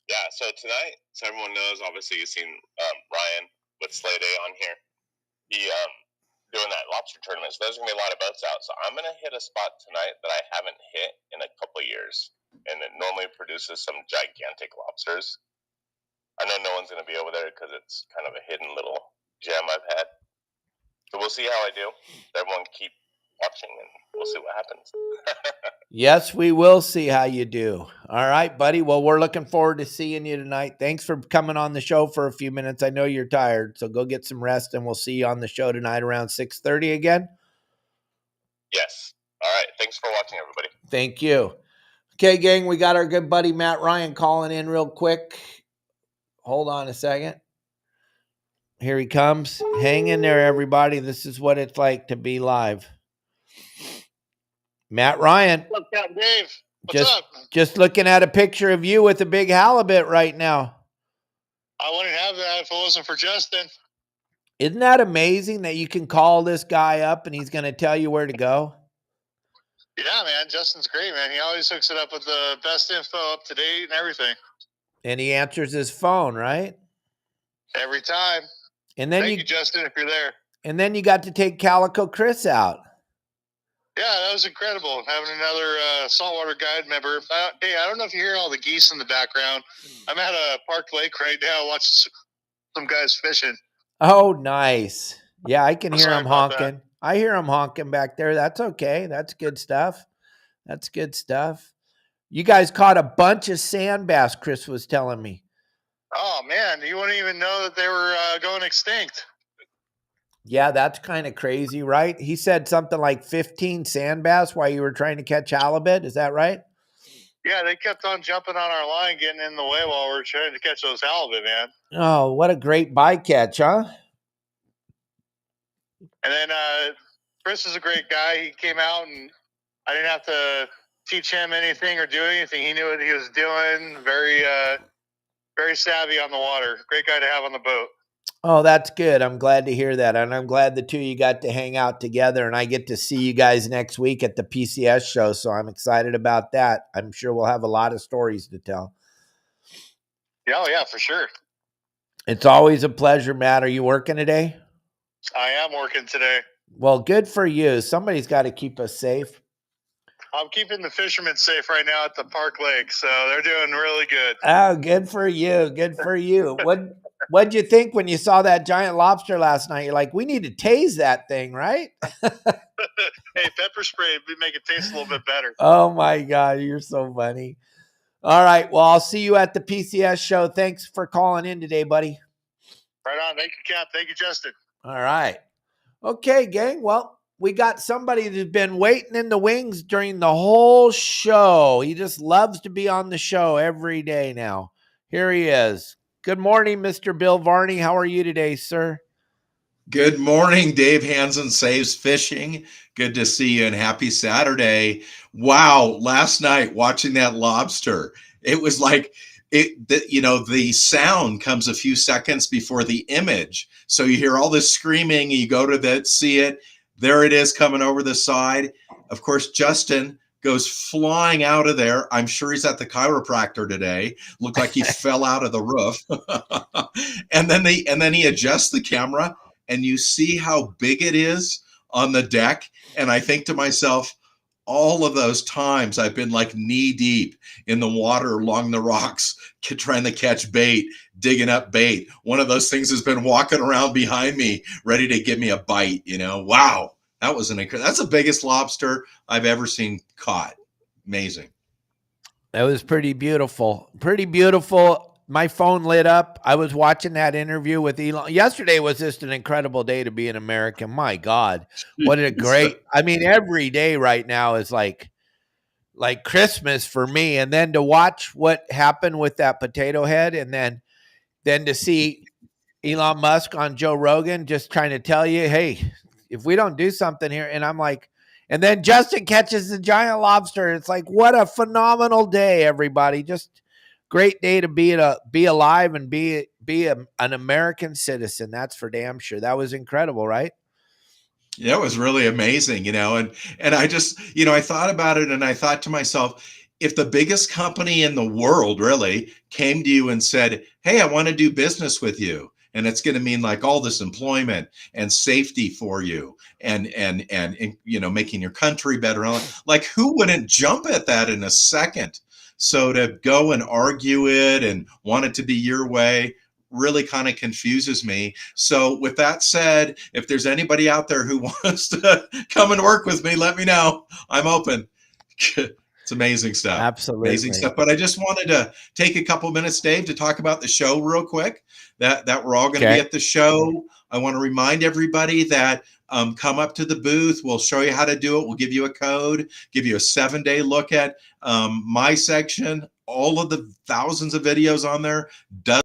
Yeah, so tonight, so everyone knows, obviously you've seen Ryan with Slay Day on here. He doing that lobster tournament. So there's going to be a lot of boats out. So I'm going to hit a spot tonight that I haven't hit in a couple of years. And it normally produces some gigantic lobsters. I know no one's going to be over there because it's kind of a hidden little gem I've had. So we'll see how I do. Everyone keep watching and we'll see what happens. Yes, we will see how you do. All right, buddy. Well, we're looking forward to seeing you tonight. Thanks for coming on the show for a few minutes. I know you're tired, so go get some rest, and we'll see you on the show tonight around 6:30 again. Yes. All right. Thanks for watching, everybody. Thank you. Okay, gang, we got our good buddy Matt Ryan calling in real quick. Hold on a second. Here he comes. Hang in there, everybody. This is what it's like to be live. Matt Ryan. What's up, Dave? What's up? Just looking at a picture of you with a big halibut right now. I wouldn't have that if it wasn't for Justin. Isn't that amazing that you can call this guy up and he's going to tell you where to go? Yeah, man. Justin's great, man. He always hooks it up with the best info, up to date, and everything. And he answers his phone, right? Every time. And then Thank you, Justin, if you're there. And then you got to take Calico Chris out. Yeah, that was incredible. Having another saltwater guide member. Hey, I don't know if you hear all the geese in the background. I'm at a park lake right now watching some guys fishing. Oh, nice. Yeah, I can hear him honking. That. I hear him honking back there. That's okay. That's good stuff. That's good stuff. You guys caught a bunch of sand bass, Chris was telling me. Oh, man. You wouldn't even know that they were going extinct. Yeah, that's kind of crazy, right? He said something like 15 sand bass while you were trying to catch halibut. Is that right? Yeah, they kept on jumping on our line, getting in the way while we were trying to catch those halibut, man. Oh, what a great bycatch, huh? And then Chris is a great guy. He came out, and I didn't have to teach him anything or do anything. He knew what he was doing. Very, very savvy on the water. Great guy to have on the boat. Oh, that's good. I'm glad to hear that. And I'm glad the two of you got to hang out together, and I get to see you guys next week at the PCS show. So I'm excited about that. I'm sure we'll have a lot of stories to tell. Yeah, oh, yeah, for sure. It's always a pleasure, Matt. Are you working today? I am working today. Well, good for you. Somebody's got to keep us safe. I'm keeping the fishermen safe right now at the park lake, so they're doing really good. Oh, good for you. Good for you. What'd you think when you saw that giant lobster last night? You're like, we need to tase that thing, right? Hey, pepper spray would make it taste a little bit better. Oh, my God. You're so funny. All right. Well, I'll see you at the PCS show. Thanks for calling in today, buddy. Right on. Thank you, Cap. Thank you, Justin. All right. Okay, gang. Well, we got somebody that's been waiting in the wings during the whole show. He just loves to be on the show every day now. Here he is. Good morning, Mr. Bill Varney. How are you today, sir? Good morning, Dave Hansen Saves Fishing. Good to see you and happy Saturday. Wow, last night watching that lobster, it was like the sound comes a few seconds before the image. So you hear all this screaming, you go to see it. There it is coming over the side. Of course, Justin goes flying out of there. I'm sure he's at the chiropractor today. Looked like he fell out of the roof. and then he adjusts the camera, and you see how big it is on the deck. And I think to myself, all of those times I've been like knee deep in the water along the rocks, trying to catch bait, digging up bait. One of those things has been walking around behind me, ready to give me a bite. Wow, that was that's the biggest lobster I've ever seen caught. Amazing. That was pretty beautiful. Pretty beautiful. My phone lit up. I was watching that interview with Elon. Yesterday was just an incredible day to be an American. My God, what a great, every day right now is like Christmas for me. And then to watch what happened with that potato head, and then to see Elon Musk on Joe Rogan just trying to tell you, hey, if we don't do something here, and I'm like, and then Justin catches the giant lobster. It's like, what a phenomenal day, everybody. Just great day to be alive and be an American citizen. That's for damn sure. That was incredible, right? Yeah, it was really amazing, and I just, I thought about it, and I thought to myself, if the biggest company in the world really came to you and said, hey, I want to do business with you, and it's going to mean like all this employment and safety for you and making your country better, like who wouldn't jump at that in a second? So to go and argue it and want it to be your way really kind of confuses me. So with that said, if there's anybody out there who wants to come and work with me, let me know. I'm open. It's amazing stuff. Absolutely. Amazing stuff. But I just wanted to take a couple minutes, Dave, to talk about the show real quick, that we're all going to be at the show. I want to remind everybody that come up to the booth. We'll show you how to do it. We'll give you a code, give you a 7-day look at my section, all of the thousands of videos on there, dozens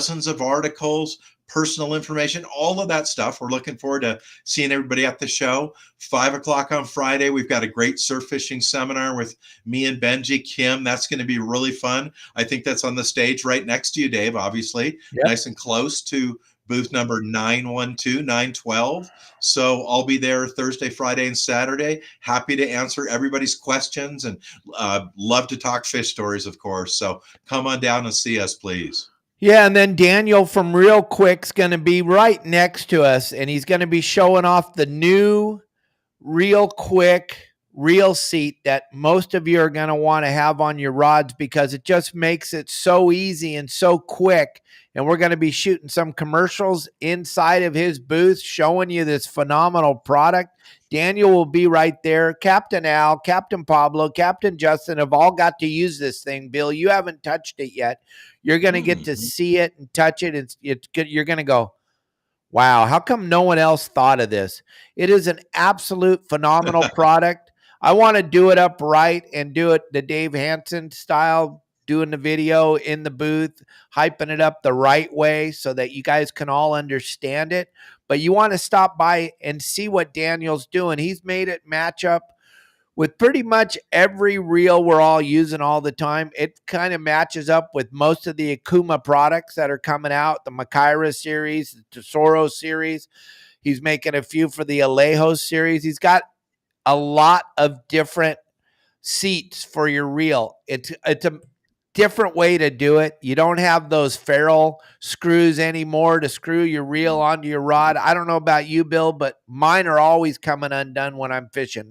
dozens of articles, personal information, all of that stuff. We're looking forward to seeing everybody at the show. 5 o'clock on Friday, we've got a great surf fishing seminar with me and Benji Kim. That's going to be really fun. I think that's on the stage right next to you, Dave, obviously. Yep. Nice and close to booth number 912, 912. So I'll be there Thursday, Friday, and Saturday. Happy to answer everybody's questions and love to talk fish stories, of course. So come on down and see us, please. Yeah, and then Daniel from Real Quick's going to be right next to us, and he's going to be showing off the new Real Quick reel seat that most of you are going to want to have on your rods because it just makes it so easy and so quick. And we're going to be shooting some commercials inside of his booth showing you this phenomenal product. Daniel will be right there. Captain Al, Captain Pablo, Captain Justin have all got to use this thing. Bill, you haven't touched it yet. You're going to get to see it and touch it. It's good. You're going to go, wow, how come no one else thought of this? It is an absolute phenomenal product. I want to do it up right and do it the Dave Hansen style, doing the video in the booth, hyping it up the right way so that you guys can all understand it. But you want to stop by and see what Daniel's doing. He's made it match up with pretty much every reel we're all using all the time. It kind of matches up with most of the Okuma products that are coming out, the Makaira series, the Tesoro series. He's making a few for the Alejo series. He's got a lot of different seats for your reel. It's a different way to do it. You don't have those ferrule screws anymore to screw your reel onto your rod. I don't know about you, Bill, but mine are always coming undone when I'm fishing.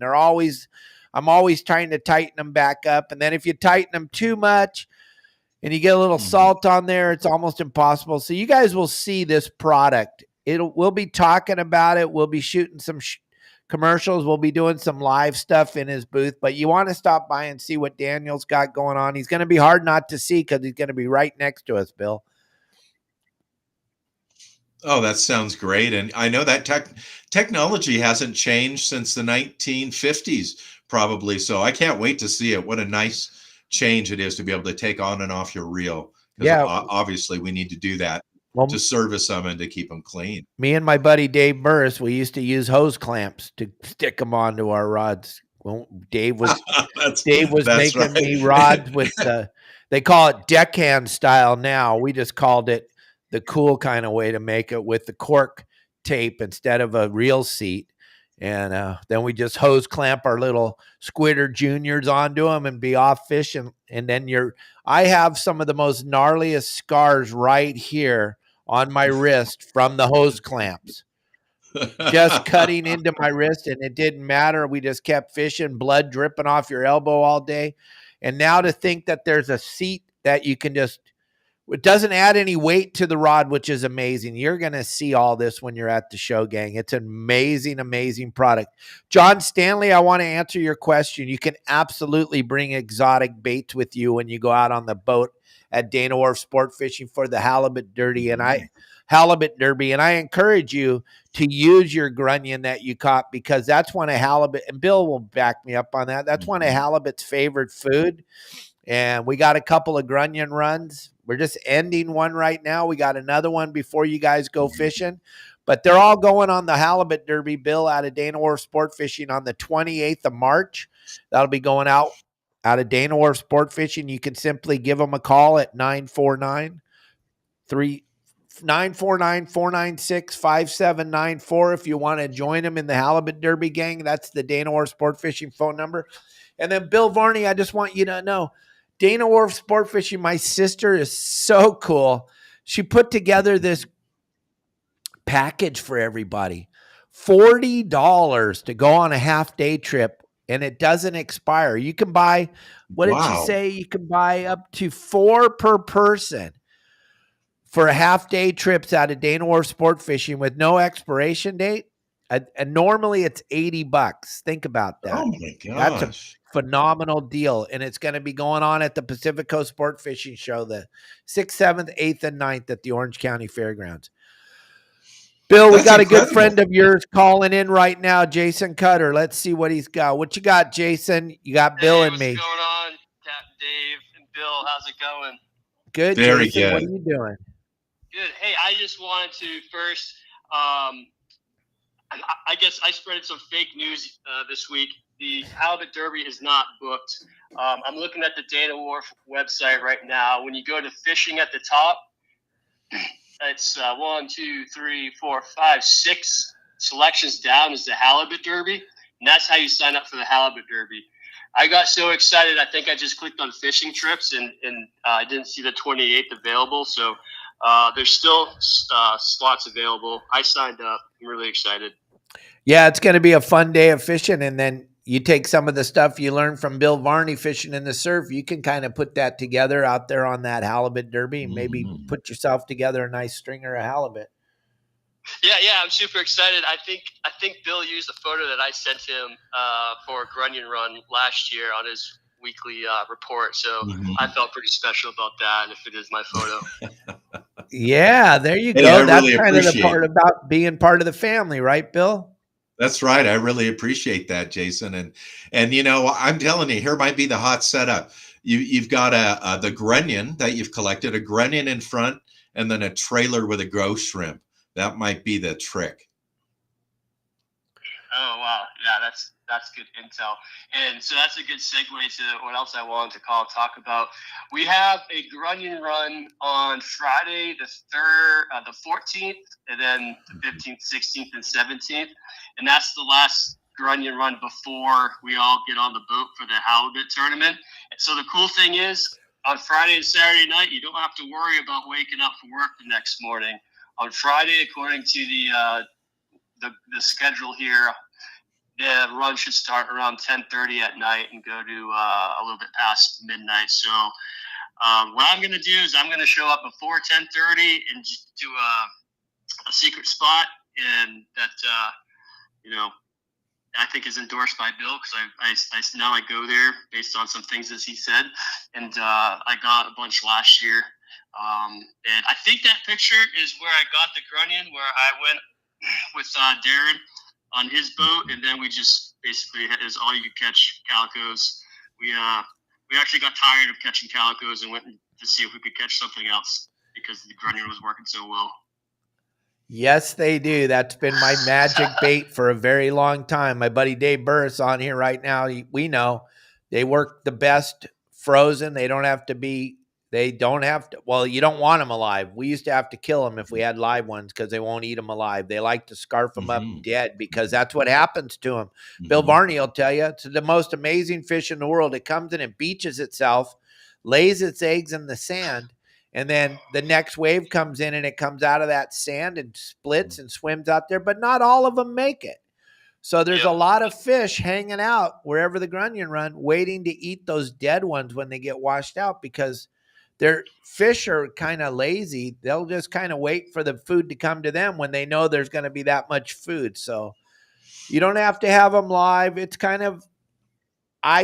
I'm always trying to tighten them back up. And then if you tighten them too much and you get a little salt on there, it's almost impossible. So you guys will see this product. We'll be talking about it. We'll be shooting some commercials. We'll be doing some live stuff in his booth, but you want to stop by and see what Daniel's got going on. He's going to be hard not to see because he's going to be right next to us, Bill. Oh, that sounds great. And I know that technology hasn't changed since the 1950s, probably. So I can't wait to see it. What a nice change it is to be able to take on and off your reel. Yeah. Obviously, we need to do that to service them and to keep them clean. Me and my buddy Dave Burris, we used to use hose clamps to stick them onto our rods. Well, Dave was making me rods with they call it deckhand style now. We just called it the cool kind of way to make it with the cork tape instead of a reel seat. And then we just hose clamp our little Squidder Juniors onto them and be off fishing. And then I have some of the most gnarliest scars right here on my wrist from the hose clamps. Just cutting into my wrist, and it didn't matter. We just kept fishing, blood dripping off your elbow all day. And now to think that there's a seat that you can just, it doesn't add any weight to the rod, which is amazing. You're going to see all this when you're at the show, gang. It's an amazing, amazing product. John Stanley, I want to answer your question. You can absolutely bring exotic baits with you when you go out on the boat at Dana Wharf Sport Fishing for the Halibut Derby. And I encourage you to use your Grunion that you caught, because that's one of halibut, and Bill will back me up on that. That's one of halibut's favorite food. And we got a couple of Grunion runs. We're just ending one right now. We got another one before you guys go fishing. But they're all going on the Halibut Derby, Bill, out of Dana Wharf Sport Fishing on the 28th of March. That'll be going out of Dana Wharf Sport Fishing. You can simply give them a call at 949-496-5794 if you want to join them in the Halibut Derby, gang. That's the Dana Wharf Sport Fishing phone number. And then Bill Varney, I just want you to know, Dana Wharf Sport Fishing, my sister is so cool. She put together this package for everybody. $40 to go on a half-day trip, and it doesn't expire. You can buy, what did she say? You can buy up to 4 per person for a half-day trips out of Dana Wharf Sport Fishing with no expiration date. And normally it's $80. Think about that. Oh my gosh. That's a phenomenal deal. And it's going to be going on at the Pacific Coast Sport Fishing Show, the 6th, 7th, 8th, and 9th at the Orange County Fairgrounds. Bill, we got incredible. A good friend of yours calling in right now, Jason Cutter. Let's see what he's got. What you got, Jason? You got Bill and me. What's going on, Captain Dave and Bill? How's it going? Good, Very Jason. good. What are you doing? Good. Hey, I just wanted to first, I guess I spread some fake news this week. The Halibut Derby is not booked. I'm looking at the Dana Wharf website right now. When you go to fishing at the top, it's 1, 2, 3, 4, 5, 6 selections down is the Halibut Derby, and that's how you sign up for the Halibut Derby. I got so excited, I think I just clicked on fishing trips, and I didn't see the 28th available. So there's still slots available. I signed up. I'm really excited. Yeah, it's going to be a fun day of fishing, and then you take some of the stuff you learned from Bill Varney fishing in the surf. You can kind of put that together out there on that Halibut Derby, and maybe put yourself together a nice stringer of halibut. Yeah, I'm super excited. I think Bill used a photo that I sent him for a Grunion run last year on his weekly report. So I felt pretty special about that, if it is my photo. Yeah, there you Hey, go. I That's really kind of the appreciate part it. about being part of the family, right, Bill? That's right. I really appreciate that, Jason. And you know, I'm telling you, here might be the hot setup. You've got the Grunion that you've collected, a Grunion in front, and then a trailer with a ghost shrimp. That might be the trick. Oh wow, yeah, that's good intel, and so that's a good segue to what else I wanted to talk about. We have a Grunion run on Friday the 14th, and then the 15th, 16th, and 17th, and that's the last Grunion run before we all get on the boat for the Halibut tournament. And so the cool thing is, on Friday and Saturday night, you don't have to worry about waking up for work the next morning. On Friday, according to the schedule here, the run should start around 10:30 at night and go to a little bit past midnight. So what I'm going to do is I'm going to show up before 10:30 and just do a secret spot, and that I think is endorsed by Bill, because I now I go there based on some things that he said, and I got a bunch last year. And I think that picture is where I got the Grunion, where I went with Darren on his boat, and then we just basically is all you could catch calicos. We actually got tired of catching calicos and went to see if we could catch something else, because the Grunion was working so well. Yes, they do. That's been my magic bait for a very long time. My buddy Dave Burris on here right now. We know they work the best frozen. They don't have to, well, you don't want them alive. We used to have to kill them if we had live ones, because they won't eat them alive. They like to scarf them up dead, because that's what happens to them. Bill Varney will tell you, it's the most amazing fish in the world. It comes in and beaches itself, lays its eggs in the sand, and then the next wave comes in and it comes out of that sand and splits and swims out there, but not all of them make it. So there's a lot of fish hanging out wherever the Grunion run, waiting to eat those dead ones when they get washed out, because their fish are kind of lazy. They'll just kind of wait for the food to come to them when they know there's going to be that much food. So you don't have to have them live. I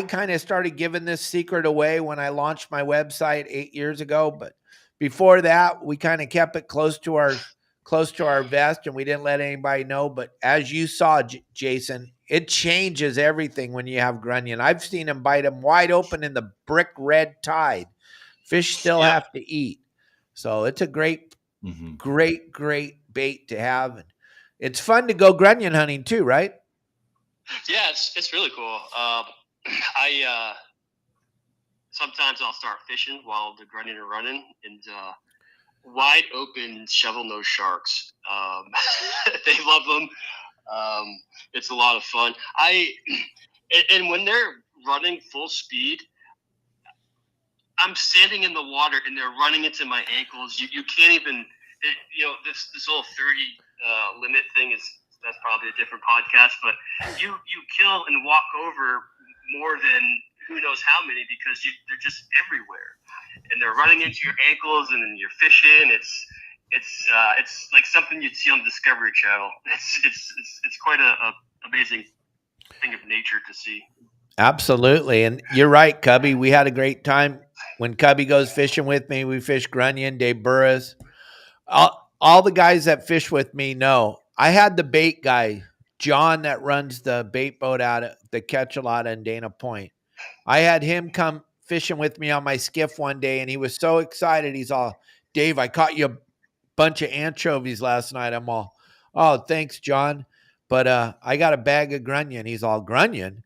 kind of started giving this secret away when I launched my website 8 years ago, but before that, we kind of kept it close to our vest, and we didn't let anybody know. But as you saw, Jason, it changes everything when you have Grunion. I've seen them bite them wide open in the brick red tide. Fish still have to eat. So it's a great bait to have. And it's fun to go Grunion hunting too, right? Yeah, it's really cool. Sometimes I'll start fishing while the Grunion are running, and wide open shovel-nosed sharks. They love them. It's a lot of fun. And when they're running full speed, I'm standing in the water and they're running into my ankles. You can't even, this whole 30 limit thing that's probably a different podcast, but you kill and walk over more than who knows how many, because they're just everywhere, and they're running into your ankles, and then you're fishing. It's like something you'd see on the Discovery Channel. It's quite a amazing thing of nature to see. Absolutely. And you're right, Cubby. We had a great time when Cubby goes fishing with me. We fish Grunion, Dave Burris. All the guys that fish with me know. I had the bait guy, John, that runs the bait boat out at the Catch-A-Lot in Dana Point. I had him come fishing with me on my skiff one day, and he was so excited. He's all, Dave, I caught you bunch of anchovies last night. I'm all, oh, thanks, John. But I got a bag of Grunion. He's all, Grunion?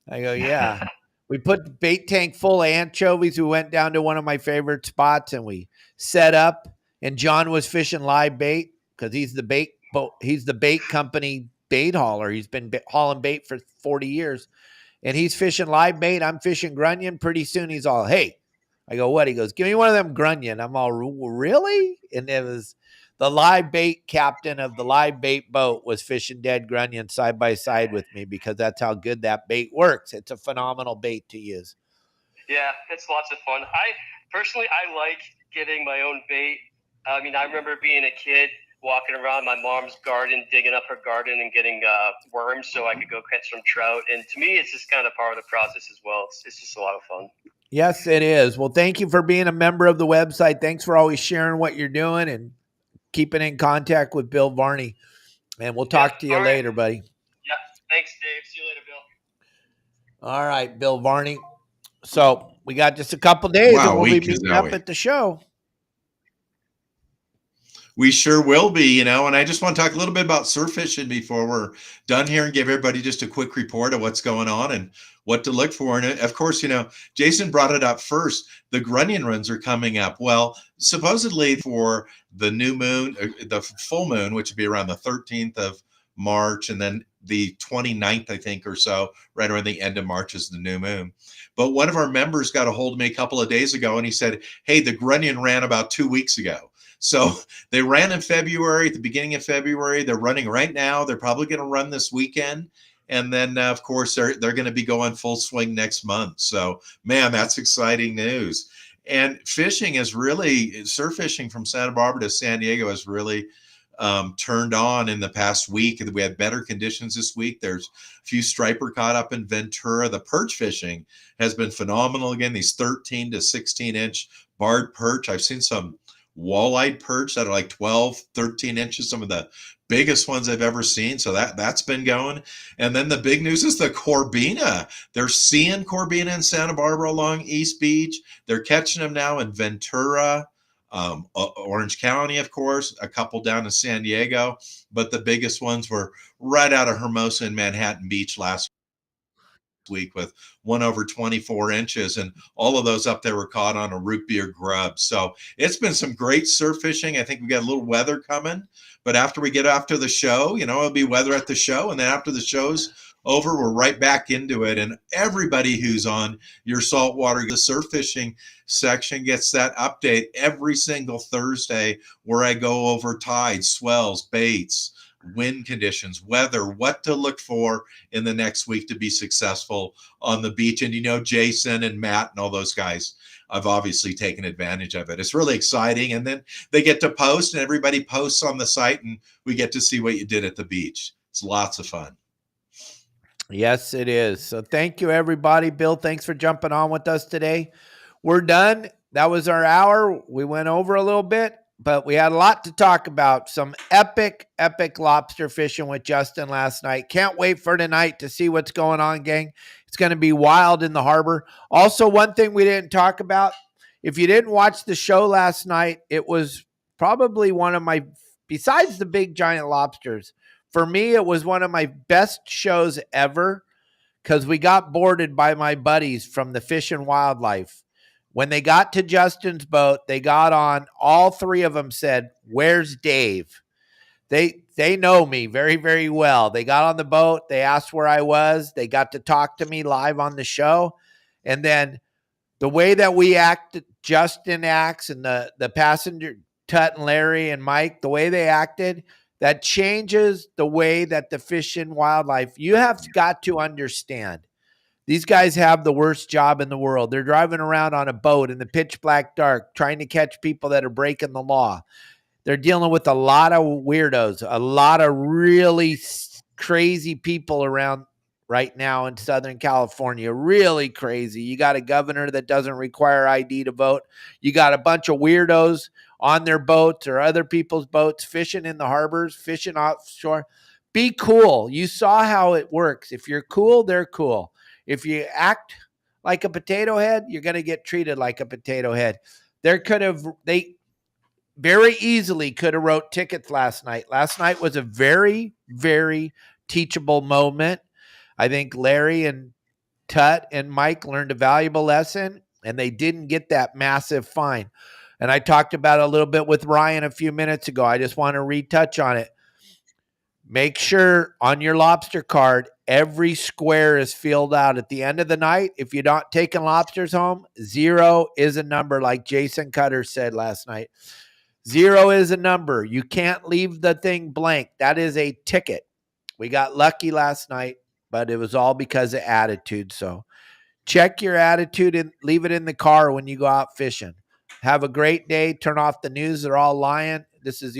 I go, yeah. We put the bait tank full of anchovies. We went down to one of my favorite spots and we set up. And John was fishing live bait because he's the bait company bait hauler. He's been hauling bait for 40 years. And he's fishing live bait. I'm fishing Grunion. Pretty soon he's all, hey. I go, what? He goes, give me one of them Grunion. I'm all, really? And it was the live bait captain of the live bait boat was fishing dead Grunion side by side with me because that's how good that bait works. It's a phenomenal bait to use. Yeah, it's lots of fun. I like getting my own bait. I mean, I remember being a kid walking around my mom's garden, digging up her garden and getting worms so I could go catch some trout. And to me, it's just kind of part of the process as well. It's just a lot of fun. Yes, it is. Well, thank you for being a member of the website. Thanks for always sharing what you're doing and keeping in contact with Bill Varney. And we'll talk to you later, buddy. Yeah. Thanks, Dave. See you later, Bill. All right, Bill Varney. So we got just a couple days and we'll be meeting up at the show. We sure will be, and I just want to talk a little bit about surf fishing before we're done here and give everybody just a quick report of what's going on and what to look for. And of course, Jason brought it up first. The Grunion runs are coming up. Well, supposedly for the new moon, the full moon, which would be around the 13th of March, and then the 29th, I think, or so, right around the end of March is the new moon. But one of our members got a hold of me a couple of days ago, and he said, hey, the Grunion ran about 2 weeks ago. So they ran in February, at the beginning of February. They're running right now. They're probably going to run this weekend. And then, of course, they're going to be going full swing next month. So, man, that's exciting news. And fishing is really, surf fishing from Santa Barbara to San Diego has really turned on in the past week. We had better conditions this week. There's a few striper caught up in Ventura. The perch fishing has been phenomenal. Again, these 13 to 16 inch barred perch. I've seen some walleye perch that are like 12, 13 inches, some of the biggest ones I've ever seen. So that's been going. And then the big news is the Corbina. They're seeing Corbina in Santa Barbara along East Beach. They're catching them now in Ventura, Orange County, of course, a couple down in San Diego. But the biggest ones were right out of Hermosa and Manhattan Beach last week with one over 24 inches, and all of those up there were caught on a root beer grub. So it's been some great surf fishing. I think we got a little weather coming, but after we get after the show, it'll be weather at the show, and then after the show's over, we're right back into it. And everybody who's on your Saltwater, the surf fishing section, gets that update every single Thursday where I go over tides, swells, baits, wind conditions, weather, what to look for in the next week to be successful on the beach. And Jason and Matt and all those guys, I've obviously taken advantage of it. It's really exciting. And then they get to post, and everybody posts on the site, and we get to see what you did at the beach. It's lots of fun. Yes, it is. So thank you, everybody. Bill, thanks for jumping on with us today. We're done. That was our hour. We went over a little bit, but we had a lot to talk about. Some epic lobster fishing with Justin last night. Can't wait for tonight to see what's going on, gang. It's going to be wild in the harbor. Also, one thing we didn't talk about, if you didn't watch the show last night, it was probably one of my, besides the big giant lobsters, for me, it was one of my best shows ever because we got boarded by my buddies from the Fish and Wildlife. When they got to Justin's boat, they got on. All three of them said, "Where's Dave?" They know me very, very well. They got on the boat. They asked where I was. They got to talk to me live on the show. And then the way that we acted, Justin acts, and the passenger, Tut and Larry and Mike, the way they acted, that changes the way that the Fish and Wildlife, you have got to understand. These guys have the worst job in the world. They're driving around on a boat in the pitch black dark, trying to catch people that are breaking the law. They're dealing with a lot of weirdos, a lot of really crazy people around right now in Southern California. Really crazy. You got a governor that doesn't require ID to vote. You got a bunch of weirdos on their boats or other people's boats, fishing in the harbors, fishing offshore. Be cool. You saw how it works. If you're cool, they're cool. If you act like a potato head, you're going to get treated like a potato head. very easily could have wrote tickets last night. Last night was a very, very teachable moment. I think Larry and Tut and Mike learned a valuable lesson, and they didn't get that massive fine. And I talked about it a little bit with Ryan a few minutes ago. I just want to retouch on it. Make sure on your lobster card, every square is filled out at the end of the night. If you're not taking lobsters home, 0 is a number, like Jason Cutter said last night. 0 is a number. You can't leave the thing blank. That is a ticket. We got lucky last night, but it was all because of attitude. So check your attitude and leave it in the car when you go out fishing. Have a great day. Turn off the news. They're all lying. This is the only